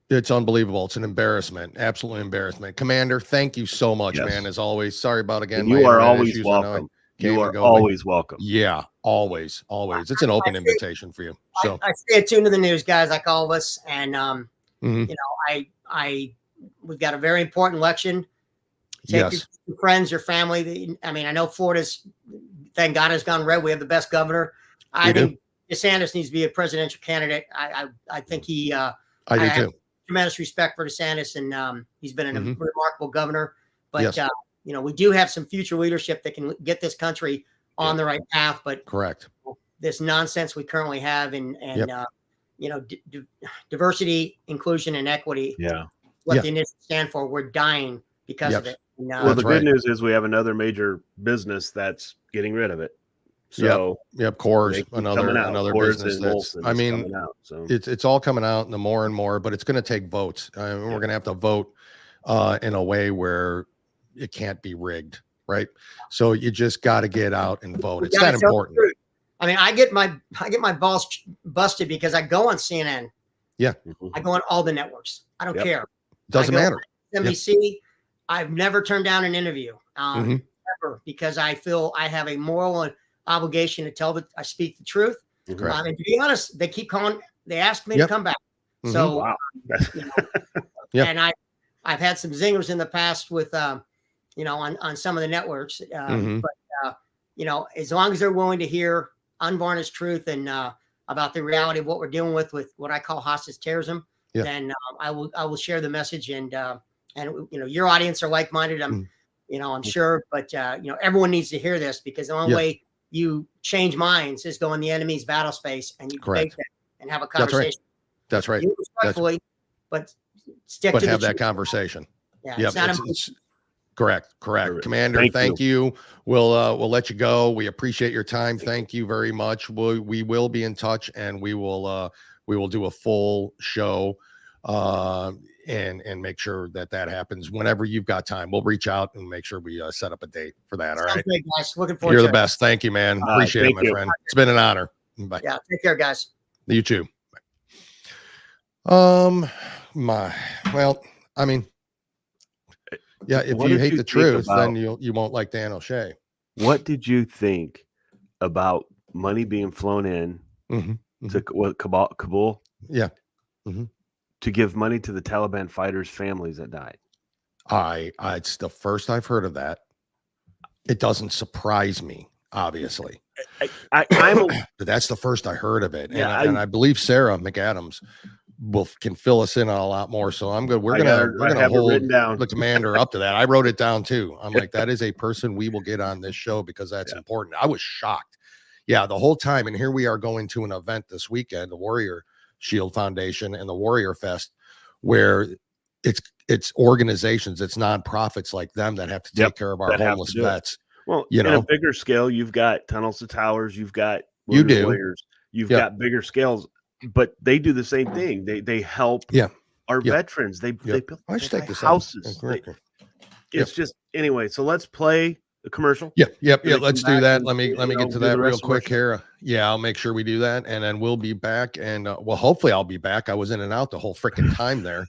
It's unbelievable. It's an embarrassment. Absolutely embarrassment. Commander, thank you so much, man. As always. Sorry about again. You are always welcome. You are always welcome. Yeah, always. It's an open invitation for you. So I stay attuned to the news, guys, like all of us. And we've got a very important election. Take your friends, your family. I mean, I know Florida's, thank God, has gone red. We have the best governor. I think DeSantis needs to be a presidential candidate. I think he. I do have too. tremendous respect for DeSantis, and he's been a remarkable governor. But Yes. we do have some future leadership that can get this country on the right path. But Correct. this nonsense we currently have, and diversity, inclusion, and equity. Yeah. What the initiatives stand for. We're dying because of it. And, Well, the good news is we have another major business that's getting rid of it. So Coors, another business that's, I mean, so it's all coming out, and the more and more, but it's going to take votes. We're going to have to vote in a way where it can't be rigged, right? So you just got to get out and vote. It's that important. I mean, I get my balls busted because I go on CNN. Yeah. I go on all the networks. I don't care. Doesn't matter. NBC. I've never turned down an interview ever, because I feel I have a moral obligation to I speak the truth. And to be honest, they keep calling. They asked me to come back. So, and I've had some zingers in the past with, on some of the networks. But as long as they're willing to hear unvarnished truth and about the reality of what we're dealing with what I call hostage terrorism, then I will share the message. And your audience are like-minded. I'm sure, but everyone needs to hear this, because the only way you change minds is go in the enemy's battle space and you debate them and have a conversation. That's right. Respectfully, but stick to have that conversation. Yeah. It's correct. Commander, thank you. We'll let you go. We appreciate your time. Thank you very much. We will be in touch, and we will do a full show and make sure that happens whenever you've got time. We'll reach out and make sure we set up a date for that. All right. Great, guys. Looking forward You're to the best. Thank you, man. Appreciate it, my friend. It's been an honor. Bye. Yeah. Take care, guys. You too. Well, I mean, if you hate the truth, then you won't like Dan O'Shea. What did you think about money being flown in to Kabul? Yeah. To give money to the Taliban fighters' families that died. It's the first I've heard of that. It doesn't surprise me, obviously. But that's the first I heard of it. And I believe Sarah McAdams can fill us in on a lot more. So I'm good. We're gonna hold the commander up to that. I wrote it down too. I'm like, that is a person we will get on this show, because that's important. I was shocked. Yeah, the whole time. And here we are going to an event this weekend, the Warrior Shield Foundation and the Warrior Fest, where it's organizations, it's nonprofits like them that have to take care of our homeless vets. Well, on a bigger scale, you've got Tunnels to Towers, you've got Warriors, you've got bigger scales, but they do the same thing. They help our veterans. They build houses. It's just anyway. So let's play the commercial. Let's do that. Let me get to that real quick here. I'll make sure we do that, and then we'll be back. And hopefully I'll be back. I was in and out the whole freaking time there.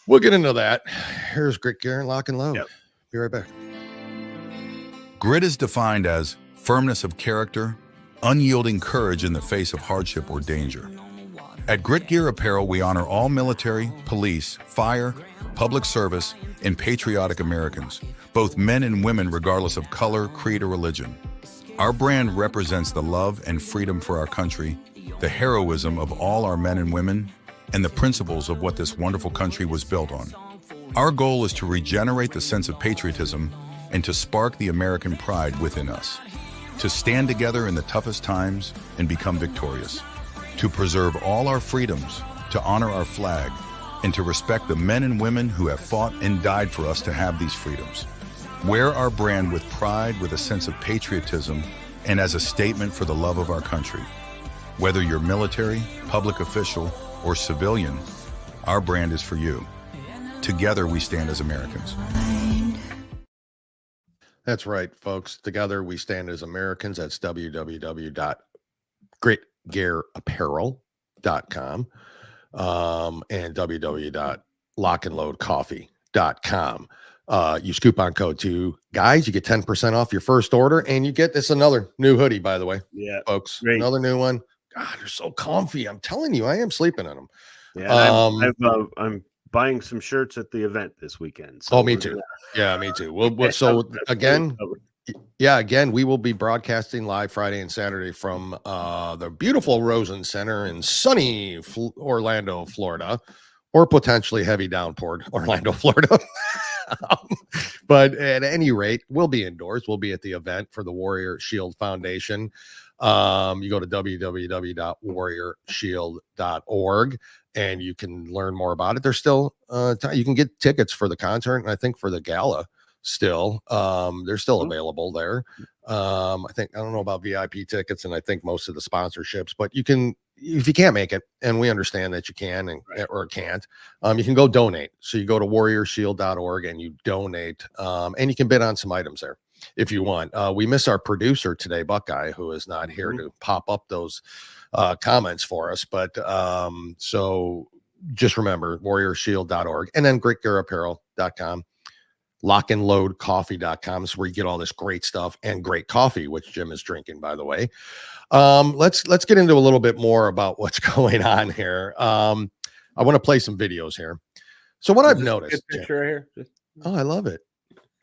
We'll get into that. Here's Grit Gear, Lock and Load. Be right back. Grit is defined as firmness of character, unyielding courage in the face of hardship or danger. At Grit Gear Apparel, we honor all military, police, fire, public service, and patriotic Americans, both men and women regardless of color, creed, or religion. Our brand represents the love and freedom for our country, the heroism of all our men and women, and the principles of what this wonderful country was built on. Our goal is to regenerate the sense of patriotism and to spark the American pride within us, to stand together in the toughest times and become victorious, to preserve all our freedoms, to honor our flag, and to respect the men and women who have fought and died for us to have these freedoms. Wear our brand with pride, with a sense of patriotism, and as a statement for the love of our country. Whether you're military, public official, or civilian, our brand is for you. Together we stand as Americans. That's right, folks. Together we stand as Americans. That's www.gritgearapparel.com and www.lockandloadcoffee.com. Use coupon code 2 guys, you get 10% off your first order, and you get this another new hoodie, by the way. Yeah, folks. Great. Another new one. God, they're so comfy. I'm telling you, I am sleeping in them. Yeah, I'm buying some shirts at the event this weekend. So me too. Yeah, me too. So again, Yeah, again, we will be broadcasting live Friday and Saturday from the beautiful Rosen Center in sunny Orlando, Florida, or potentially heavy downpour Orlando, Florida. But at any rate, we'll be indoors. We'll be at the event for the Warrior Shield Foundation. You go to www.warriorshield.org and you can learn more about it. There's still you can get tickets for the concert, and I think for the gala still. They're still available there. I don't know about VIP tickets, and I think most of the sponsorships, but you can, if you can't make it, and we understand that you can or can't, you can go donate. So you go to warriorshield.org and you donate, and you can bid on some items there if you want. We miss our producer today, Buckeye, who is not here to pop up those comments for us. But so just remember warriorshield.org and then greatgearapparel.com. lockandloadcoffee.com is where you get all this great stuff and great coffee, which Jim is drinking, by the way. Let's get into a little bit more about what's going on here. I want to play some videos here. So what I've noticed, picture right here. Oh, I love it.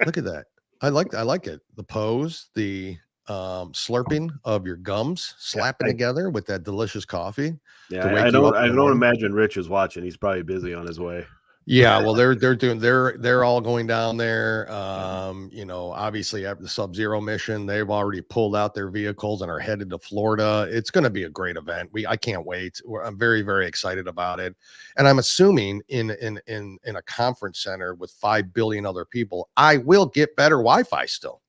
Look at that. I like it. The pose, the slurping of your gums, slapping together with that delicious coffee. Yeah, I don't imagine Rich is watching. He's probably busy on his way. Yeah, well, they're all going down there. Obviously after the Sub-Zero mission, they've already pulled out their vehicles and are headed to Florida. It's going to be a great event. I can't wait. I'm very, very excited about it. And I'm assuming in a conference center with 5 billion other people, I will get better Wi-Fi still.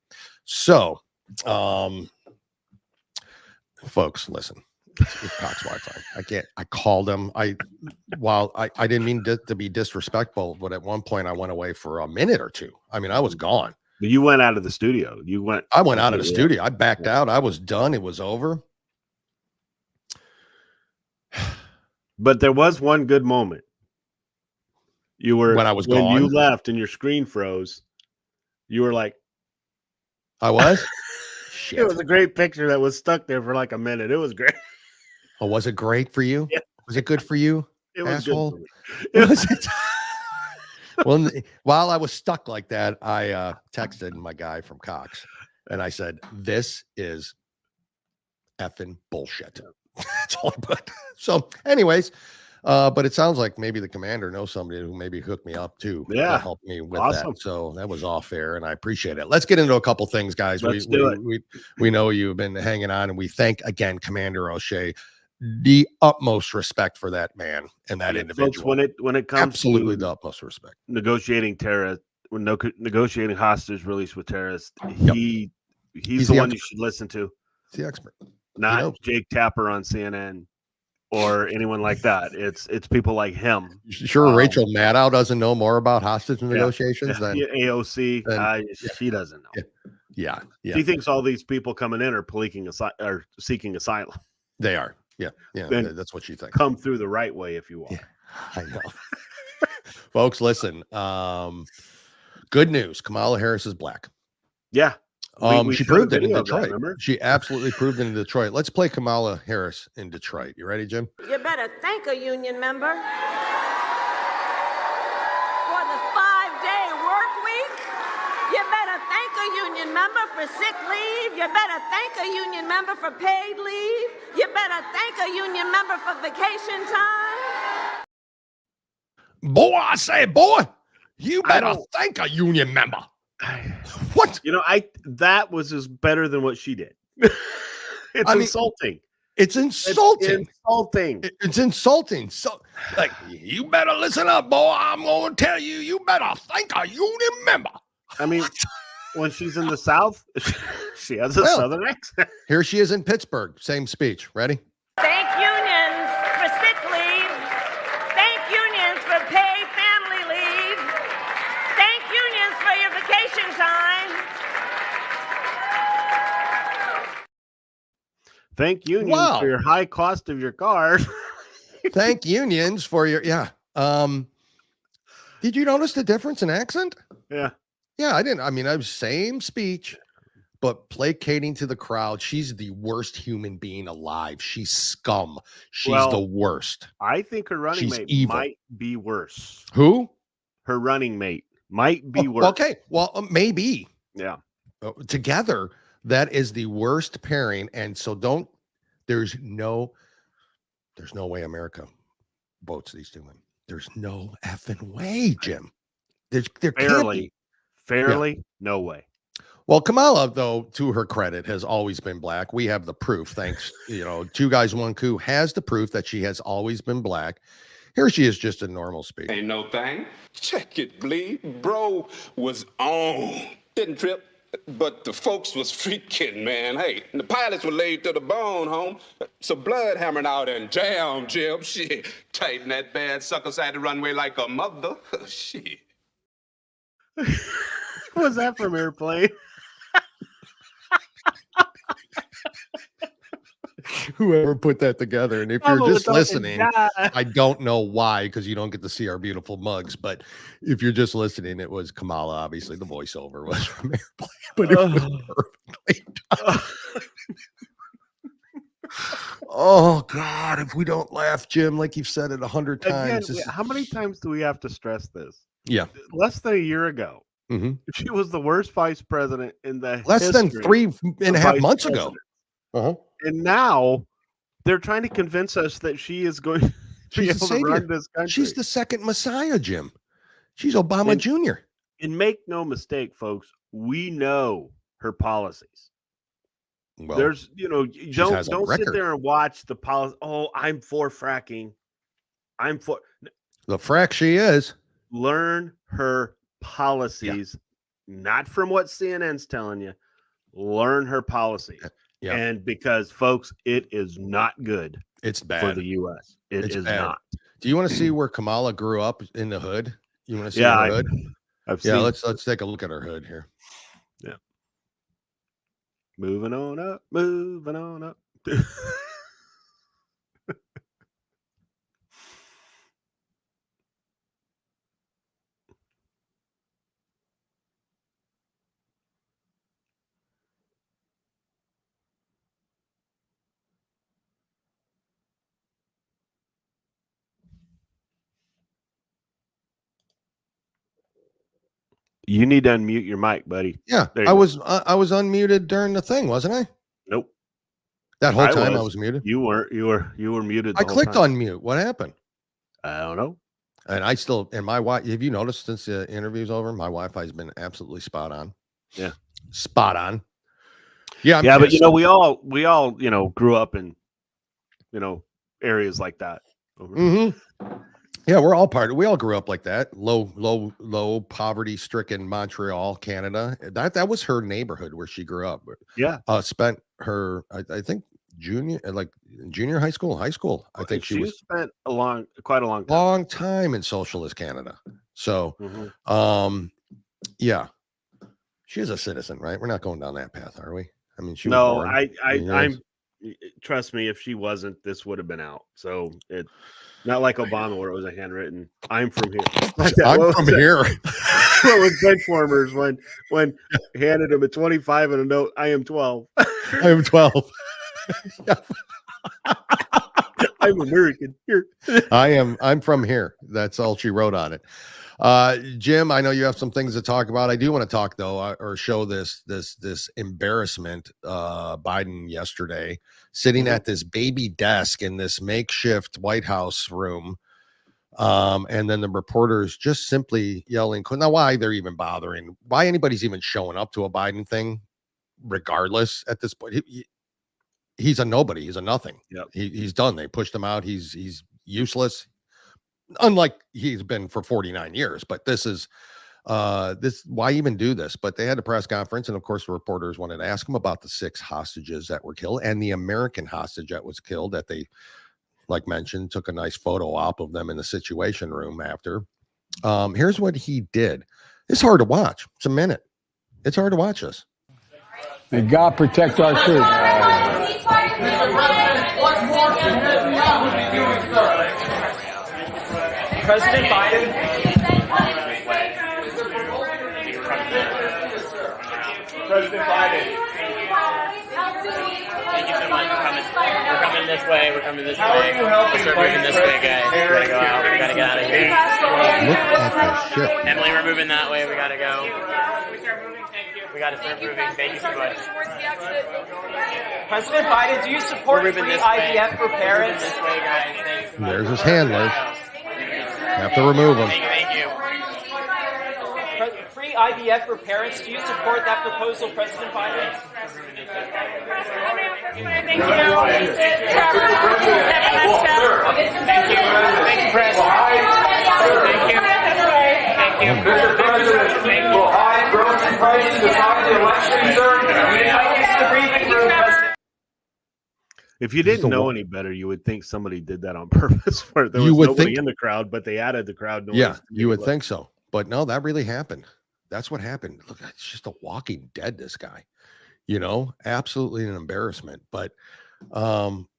So, folks, listen. It's Cox Wi-Fi. I called him. I didn't mean to be disrespectful, but at one point I went away for a minute or two. I mean, I was gone. You went out of the studio. I went out of the studio. I backed out. I was done. It was over. But there was one good moment. When I was gone. You left and your screen froze. You were like, I was. It was a great picture that was stuck there for like a minute. It was great. Oh, was it great for you? Yeah. Was it good for you? It was asshole? Good for me. Was it? Well, while I was stuck like that, I texted my guy from Cox and I said, "This is effing bullshit." That's all I put. So, anyways, but it sounds like maybe the commander knows somebody who maybe hooked me up too. Yeah, to help me with that. So that was off air, and I appreciate it. Let's get into a couple things, guys. We know you've been hanging on, and we thank again Commander O'Shea. The utmost respect for that man and that individual. Folks, when it comes absolutely the utmost respect. Negotiating negotiating hostage release with terrorists, he's the one you should listen to. He's the expert. Not Jake Tapper on CNN or anyone like that. It's people like him. Sure, Rachel Maddow doesn't know more about hostage negotiations than AOC. She doesn't know. Yeah. She thinks all these people coming in are seeking asylum. They are. Yeah. Then that's what she thinks. Come through the right way if you want. Yeah, I know. Folks, listen. Good news. Kamala Harris is black. Yeah. She proved it in Detroit. She absolutely proved it in Detroit. Let's play Kamala Harris in Detroit. You ready, Jim? You better thank a union member for the 5-day work week. You better thank a union member for sick leave. You better thank a union member for paid leave. You better thank a union member for vacation time. Boy, I say, you better thank a union member. What? That was just better than what she did. It's insulting. It's insulting. It's insulting. So, like, you better listen up, boy. I'm going to tell you, you better thank a union member. I mean, when she's in the South, she has a Southern accent. Here she is in Pittsburgh. Same speech. Ready? Thank unions for sick leave. Thank unions for paid family leave. Thank unions for your vacation time. Thank unions for your high cost of your car. Thank unions for your Did you notice the difference in accent? Yeah. Yeah, I didn't. I mean, I was same speech, but placating to the crowd. She's the worst human being alive. She's scum. She's the worst. I think her running mate might be worse. Who? Her running mate might be worse. Okay. Well, maybe. Yeah. together. That is the worst pairing. And so there's no way America votes these two in. There's no effing way, Jim. There fairly, no way. Well, Kamala, though, to her credit, has always been black. We have the proof. Thanks, Two Guys, One Coup has the proof that she has always been black. Here she is, just a normal speech. Ain't no thing. Check it, bleed. Bro was on. Didn't trip, but the folks was freaking, man. Hey, the pilots were laid to the bone, home. So blood hammering out and jam, Jim. Shit. Tighten that bad sucker side the runway like a mother. Shit. Was that from Airplane? Whoever put that together. And if you're just listening, I don't know why, because you don't get to see our beautiful mugs. But if you're just listening, it was Kamala. Obviously, the voiceover was from Airplane, but it was perfectly done. Oh, God, if we don't laugh, Jim, like you've said it 100 times. Again, how many times do we have to stress this? Yeah. Less than a year ago, she was the worst vice president in the less than 3.5 months ago. Uh-huh. And now they're trying to convince us that she is going to be able to run this country. She's the second Messiah, Jim. She's Obama Jr. And make no mistake, folks, we know her policies. Well, there's, don't sit there and watch the policy. Oh, I'm for fracking. I'm for the frack. She is. Learn her policies, not from what CNN's telling you. Learn her policies. Yeah. And because, folks, it is not good. It's bad for the U.S. It's bad. Not. Do you want to see where Kamala grew up in the hood? You want to see her hood? I've seen. Let's take a look at her hood here. Yeah. Moving on up. You need to unmute your mic, buddy. Yeah, I was unmuted during the thing, wasn't I? Nope. That whole time I was muted. You were muted. I clicked on mute. What happened? I don't know. And I still, and my wife, have you noticed since the interview's over, my Wi-Fi has been absolutely spot on. Yeah. Spot on. Yeah. Yeah. But we all, grew up in, areas like that. Yeah, we all grew up like that. Low poverty stricken Montreal, Canada. That was her neighborhood where she grew up. Yeah. Spent her, I think, junior high school. I think she spent quite a long time in socialist Canada. So, yeah, she is a citizen, right? We're not going down that path, are we? I mean, I'm. Trust me, if she wasn't, this would have been out. So it. Not like Obama, where it was a handwritten. I'm from here. I'm from here. What was Benchwarmers when handed him a 25 and a note? I am 12. I am 12. I'm American here. I'm from here. That's all she wrote on it. Jim, I know you have some things to talk about. I do want to talk though, or show this embarrassment. Biden yesterday sitting at this baby desk in this makeshift White House room. And then the reporters just simply yelling. Now, why they're even bothering, why anybody's even showing up to a Biden thing, regardless at this point, he's a nobody. He's a nothing. Yep. He's done. They pushed him out. He's useless. Unlike he's been for 49 years, but this is why even do this? But they had a press conference, and of course the reporters wanted to ask him about the 6 hostages that were killed and the American hostage that was killed, that they, like mentioned, took a nice photo op of them in the Situation Room after. Here's what he did. It's hard to watch. It's a minute. It's hard to watch this. May God protect our troops. President Biden. President Biden. Thank you so much for coming. We're coming this way. We're coming this way. We'll start moving this way, guys. We gotta go out. We gotta get out of here. Look at the ship. Emily, we're moving that way. We gotta go. We got to start moving. Thank you so much. President Biden, do you support free IVF for parents? This way, guys. Thanks. There's his handler. Have to remove him. Thank you. Free IVF for parents, do you support that proposal, President Biden? Thank you. Thank you, Press. Thank you. Mr. President, will high grocery prices affect the election concern? If you didn't know any better, you would think somebody did that on purpose. Where there was nobody in the crowd, but they added the crowd noise. Yeah, you would think so. But no, that really happened. That's what happened. Look, it's just a walking dead, this guy. You know, absolutely an embarrassment. But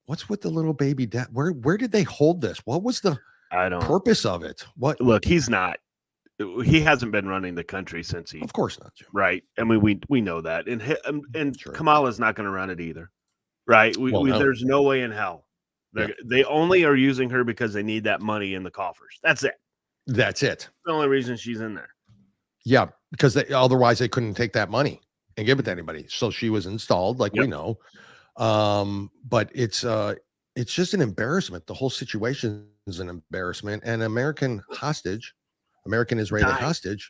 what's with the little baby dad? Where did they hold this? What was the purpose of it? What? Look, he hasn't been running the country since he. Of course not, Jim. Right. I mean, we know that. And sure. Kamala's not going to run it either. Right. No. There's no way in hell. They only are using her because they need that money in the coffers. That's it. That's it. The only reason she's in there. Yeah, because otherwise they couldn't take that money and give it to anybody. So she was installed, like we know. But it's just an embarrassment. The whole situation is an embarrassment. And American Israeli hostage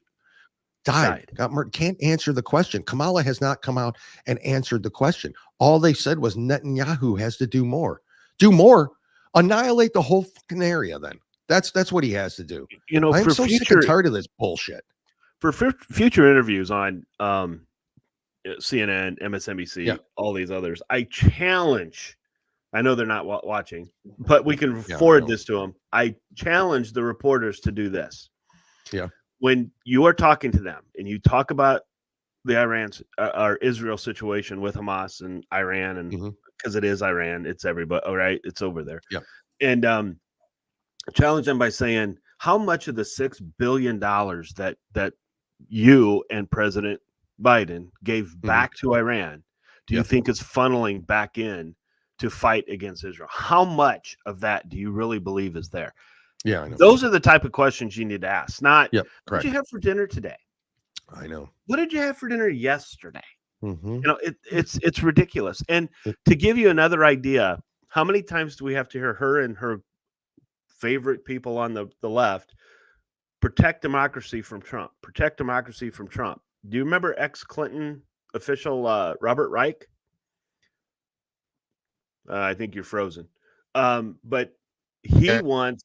died. Got murdered. Can't answer the question. Kamala has not come out and answered the question. All they said was Netanyahu has to do more. Do more. Annihilate the whole fucking area. Then that's what he has to do. You know, I'm so sick and tired of this bullshit. For future interviews on CNN, MSNBC, all these others, I challenge. I know they're not watching, but we can forward this to them. I challenge the reporters to do this. Yeah. When you are talking to them and you talk about the Israel situation with Hamas and Iran, and because it is Iran, it's everybody. All right, it's over there. Yeah. And challenge them by saying, how much of the $6 billion that you and President Biden gave back to Iran do you think is funneling back in to fight against Israel? How much of that do you really believe is there? Yeah, I know. Those are the type of questions you need to ask. Not what did you have for dinner today? I know. What did you have for dinner yesterday? Mm-hmm. You know, it's ridiculous. And to give you another idea, how many times do we have to hear her and her favorite people on the left protect democracy from Trump? Protect democracy from Trump. Do you remember ex-Clinton official Robert Reich? I think you're frozen. But he wants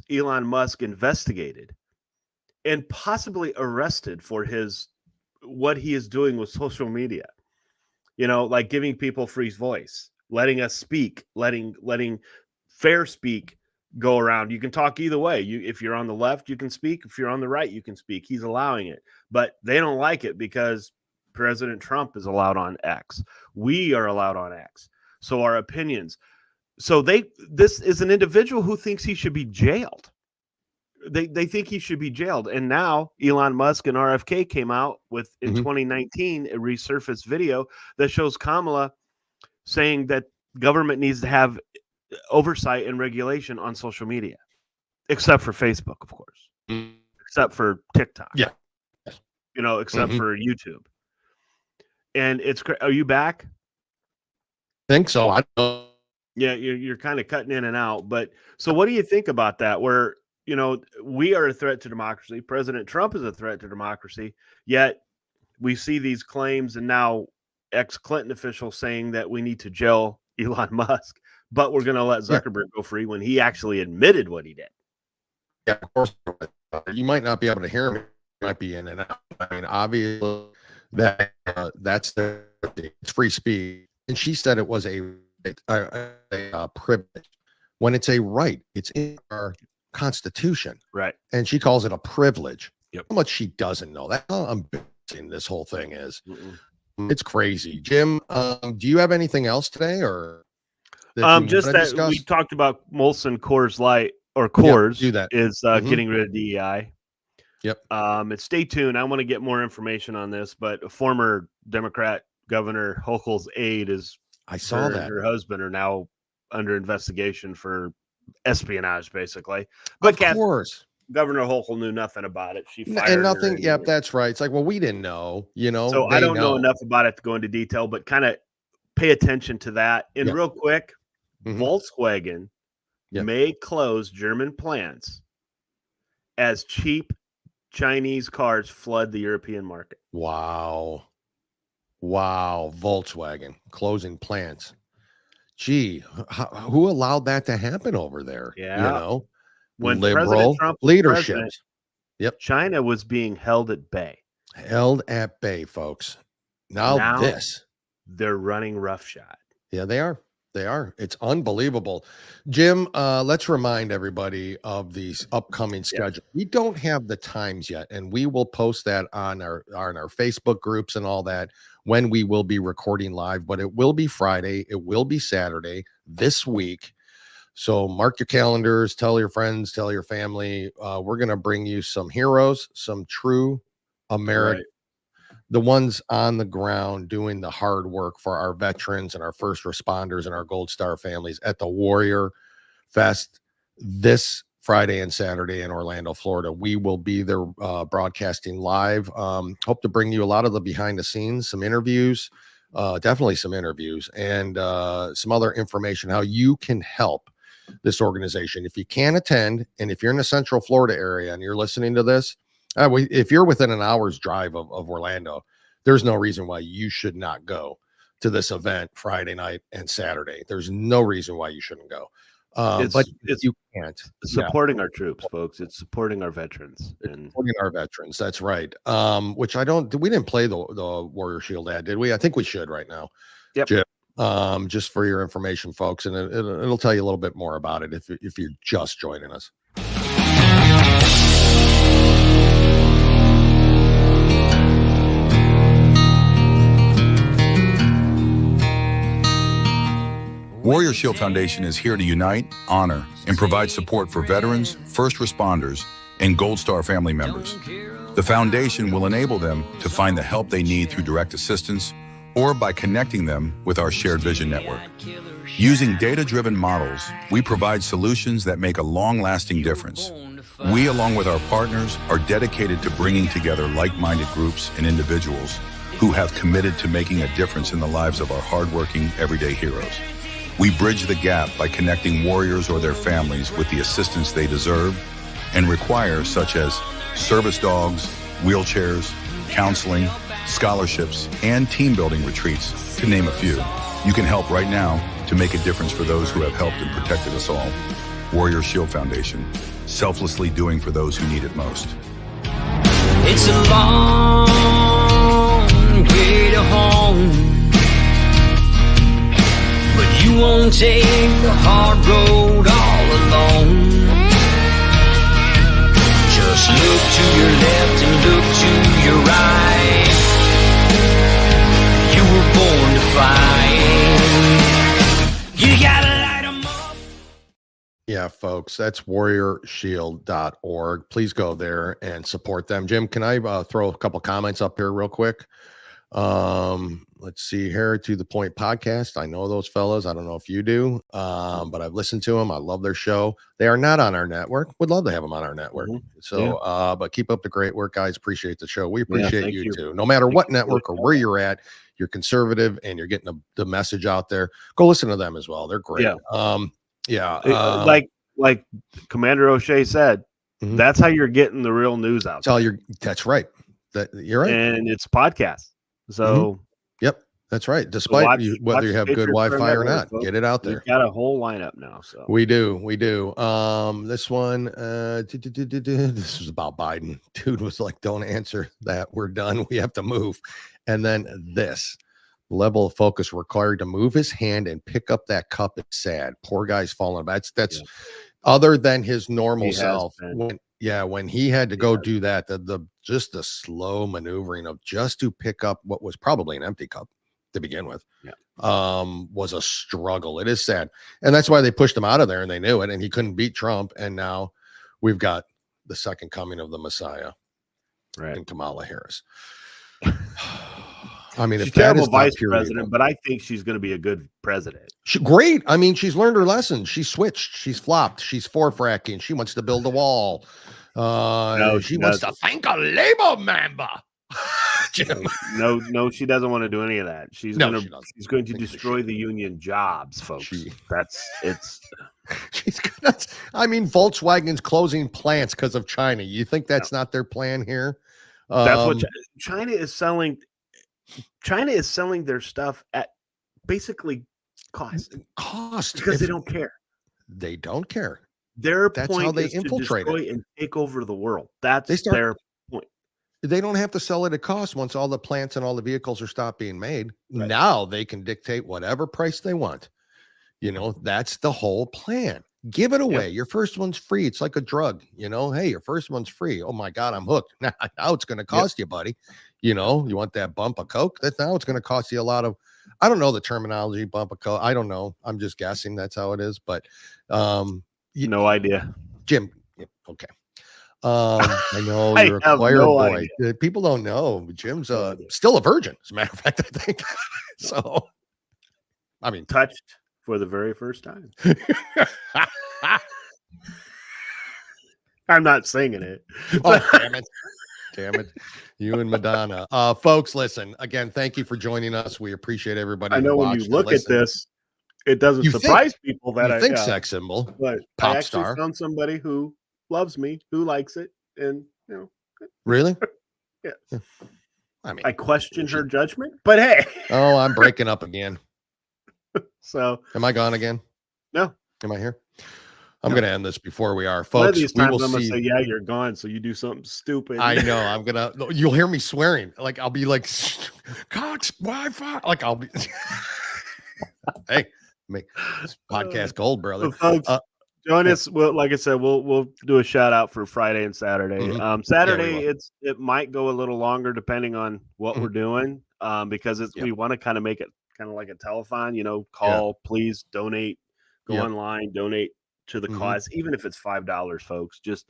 Elon Musk investigated and possibly arrested for what he is doing with social media. You know, like giving people free voice, letting us speak, letting fair speak go around. You can talk either way. If you're on the left, you can speak. If you're on the right, you can speak. He's allowing it, but they don't like it because President Trump is allowed on X. We are allowed on X. So our opinions. So this is an individual who thinks he should be jailed. They think he should be jailed. And now Elon Musk and RFK came out with in 2019 a resurfaced video that shows Kamala saying that government needs to have oversight and regulation on social media, except for Facebook, of course, except for TikTok. Yeah. You know, except for YouTube. And are you back? Think so. I don't know. Yeah, you're kind of cutting in and out. But so what do you think about that? Where, you know, we are a threat to democracy. President Trump is a threat to democracy. Yet we see these claims and now ex-Clinton officials saying that we need to jail Elon Musk, but we're going to let Zuckerberg go free when he actually admitted what he did. Yeah, of course. You might not be able to hear me. You might be in and out. I mean, obviously, that's it's free speech. And she said it was a privilege. When it's a right, it's in our Constitution. Right. And she calls it a privilege. Yep. How much she doesn't know. That's how embarrassing this whole thing is. It's crazy. Jim, do you have anything else today, or just that discuss? We talked about Molson Coors Light or Coors is getting rid of DEI. Yep. Stay tuned. I want to get more information on this, but a former Democrat Governor Hochul's aide her husband are now under investigation for espionage, basically. But of course. Governor Hochul knew nothing about it. She fired and nothing. her. Yep, that's right. It's like, well, we didn't know, So I don't know enough about it to go into detail, but kind of pay attention to that. And Yep. real quick, Mhm. Volkswagen Yep. may close German plants as cheap Chinese cars flood the European market. Wow. Volkswagen closing plants. Gee, who allowed that to happen over there? Yeah. When Liberal President Trump was leaderships. president, Yep. China was being held at bay. Held at bay, folks. Now this. They're running roughshod. Yeah, they are. They are. It's unbelievable. Jim, let's remind everybody of these upcoming schedules. We don't have the times yet, and we will post that on our Facebook groups and all that when we will be recording live, but it will be Friday. It will be Saturday this week. So mark your calendars, tell your friends, tell your family. We're going to bring you some heroes, some true American, the ones on the ground doing the hard work for our veterans and our first responders and our Gold Star families at the Warrior Fest this Friday and Saturday in Orlando, Florida. We will be there broadcasting live. Hope to bring you a lot of the behind the scenes, some interviews, definitely some interviews, and some other information, how you can help this organization. If you can attend, and if you're in the Central Florida area and you're listening to this, if you're within an hour's drive of Orlando, there's no reason why you should not go to this event Friday night and Saturday. There's no reason why you shouldn't go. But you can't. Supporting our troops, folks. It's supporting our veterans. And supporting our veterans. That's right. Which we didn't play the Warrior Shield ad, did we? I think we should right now. Yep. Jim, just for your information, folks, and it'll tell you a little bit more about it if you're just joining us. Warrior Shield Foundation is here to unite, honor, and provide support for veterans, first responders, and Gold Star family members. The foundation will enable them to find the help they need through direct assistance or by connecting them with our shared vision network. Using data-driven models, we provide solutions that make a long-lasting difference. We, along with our partners, are dedicated to bringing together like-minded groups and individuals who have committed to making a difference in the lives of our hardworking, everyday heroes. We bridge the gap by connecting warriors or their families with the assistance they deserve and require, such as service dogs, wheelchairs, counseling, scholarships, and team building retreats, to name a few. You can help right now to make a difference for those who have helped and protected us all. Warrior Shield Foundation, selflessly doing for those who need it most. It's a long way to home, but you won't take the hard road all alone. Just look to your left and look to your right. You were born to fight. You gotta light 'em up. Yeah, folks, that's warriorshield.org. Please go there and support them. Jim, can I throw a couple comments up here real quick? Let's see here. To the Point podcast. I know those fellas. I don't know if you do, but I've listened to them. I love their show. They are not on our network. Would love to have them on our network. So, but keep up the great work, guys. Appreciate the show. We appreciate you too. No matter what network or where you're at, you're conservative and you're getting the message out there. Go listen to them as well. They're great. Like Commander O'Shea said, that's how you're getting the real news out. That's right. You're right. And it's podcast. So yep, that's right. Despite whether you have good Wi-Fi or not, get it out there. We've got a whole lineup now. So we do. This one, this was about Biden. Dude was like, "Don't answer that. We're done. We have to move." And then this level of focus required to move his hand and pick up that cup is sad. Poor guy's falling. That's other than his normal self. When he had to go do that, the slow maneuvering of just to pick up what was probably an empty cup to begin with, was a struggle. It is sad. And that's why they pushed him out of there, and they knew it, and he couldn't beat Trump. And now we've got the second coming of the Messiah, in Kamala Harris. I mean, she's if that terrible is vice president, but I think she's going to be a good president. Great. I mean, she's learned her lesson. She switched. She's flopped. She's for fracking. She wants to build a wall. She wants to thank a labor member. Jim. No, she doesn't want to do any of that. She's going to destroy the union jobs, folks. She's gonna, I mean, Volkswagen's closing plants because of China. You think that's not their plan here? That's what China is selling. China is selling their stuff at basically cost because they don't care. They don't care. That's point how they infiltrate it and take over the world. That's their point. They don't have to sell it at cost once all the plants and all the vehicles are stopped being made. Right. Now they can dictate whatever price they want. You know, that's the whole plan. Give it away. Yep. Your first one's free. It's like a drug. You know, hey, your first one's free. Oh my God, I'm hooked. Now it's going to cost you, buddy. You know, you want that bump of Coke? Now it's going to cost you a lot of. I don't know the terminology, bump of Coke. I don't know. I'm just guessing that's how it is. But no idea, Jim. Okay. I know you're a choir boy. Idea. People don't know. Jim's still a virgin, as a matter of fact, I think. So, I mean, touched for the very first time. I'm not singing it. Oh, damn it. Damn it. You and Madonna. Folks, listen, again, thank you for joining us. We appreciate everybody. I know when you look at this, it doesn't surprise people that I think sex symbol, but pop I actually star. Found somebody who loves me, who likes it, and you know. Really? Yeah. I mean, I question her judgment, but hey. Oh, I'm breaking up again. So, am I gone again? No. Am I here? I'm going to end this before we are, folks. One of these times I'm going to say, yeah, you're gone. So you do something stupid. I know. You'll hear me swearing. Like, I'll be like, Cox, Wi-Fi. Like, I'll be. Hey, make this podcast gold, brother. So folks, join us. Well, like I said, we'll do a shout out for Friday and Saturday. Mm-hmm. Saturday, it might go a little longer depending on what we're doing, because we want to kind of make it kind of like a telethon. You know, call, please donate, go online, donate to the cause, even if it's $5, folks. Just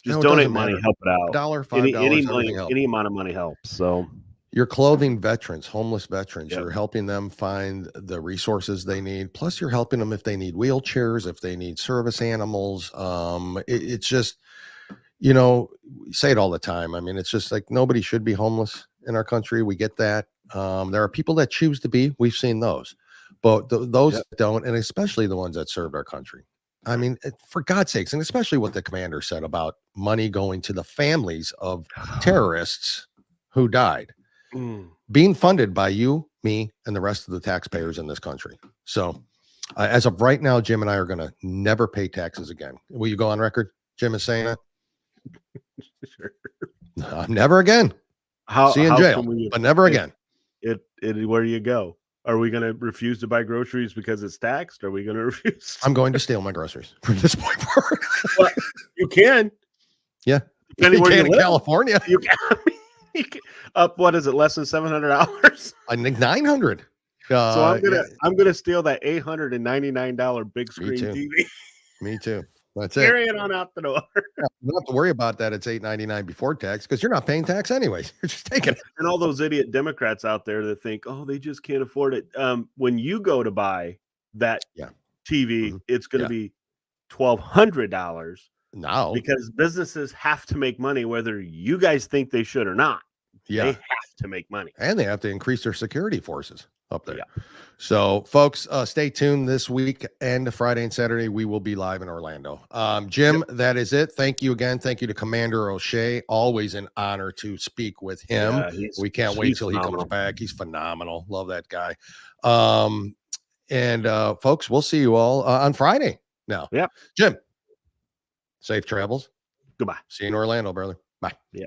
donate money, help it out. $1, $5, any money, any amount of money helps. So you're clothing veterans, homeless veterans. You're helping them find the resources they need. Plus, you're helping them if they need wheelchairs, if they need service animals. It's just, you know, we say it all the time. I mean, it's just like nobody should be homeless in our country. We get that. There are people that choose to be. We've seen those, but those that don't, and especially the ones that served our country. I mean, for God's sakes, and especially what the commander said about money going to the families of terrorists who died, being funded by you, me, and the rest of the taxpayers in this country. So as of right now, Jim and I are going to never pay taxes again. Will you go on record? Jim is saying that? Sure. Never again. See you in jail, but never again. Where do you go? Are we going to refuse to buy groceries because it's taxed? Are we going to refuse? I'm going to steal my groceries from this point forward. Well, you can. Yeah. Depending where you live. In California. You can. Up, what is it, less than $700? I think 900. So I'm gonna steal that $899 big screen TV. Me too. That's Carry it on out the door. You don't have to worry about that. It's $899 before tax because you're not paying tax anyways. You're just taking it. And all those idiot Democrats out there that think, oh, they just can't afford it. When you go to buy that TV, it's going to be $1,200 now because businesses have to make money, whether you guys think they should or not. Yeah, they have to make money, and they have to increase their security forces up there. Yeah. So, folks, stay tuned this week and Friday and Saturday. We will be live in Orlando. Jim, that is it. Thank you again. Thank you to Commander O'Shea. Always an honor to speak with him. Yeah, we can't wait till he comes back. He's phenomenal. Love that guy. And folks, we'll see you all on Friday now. Yeah. Jim, safe travels. Goodbye. See you in Orlando, brother. Bye. Yeah.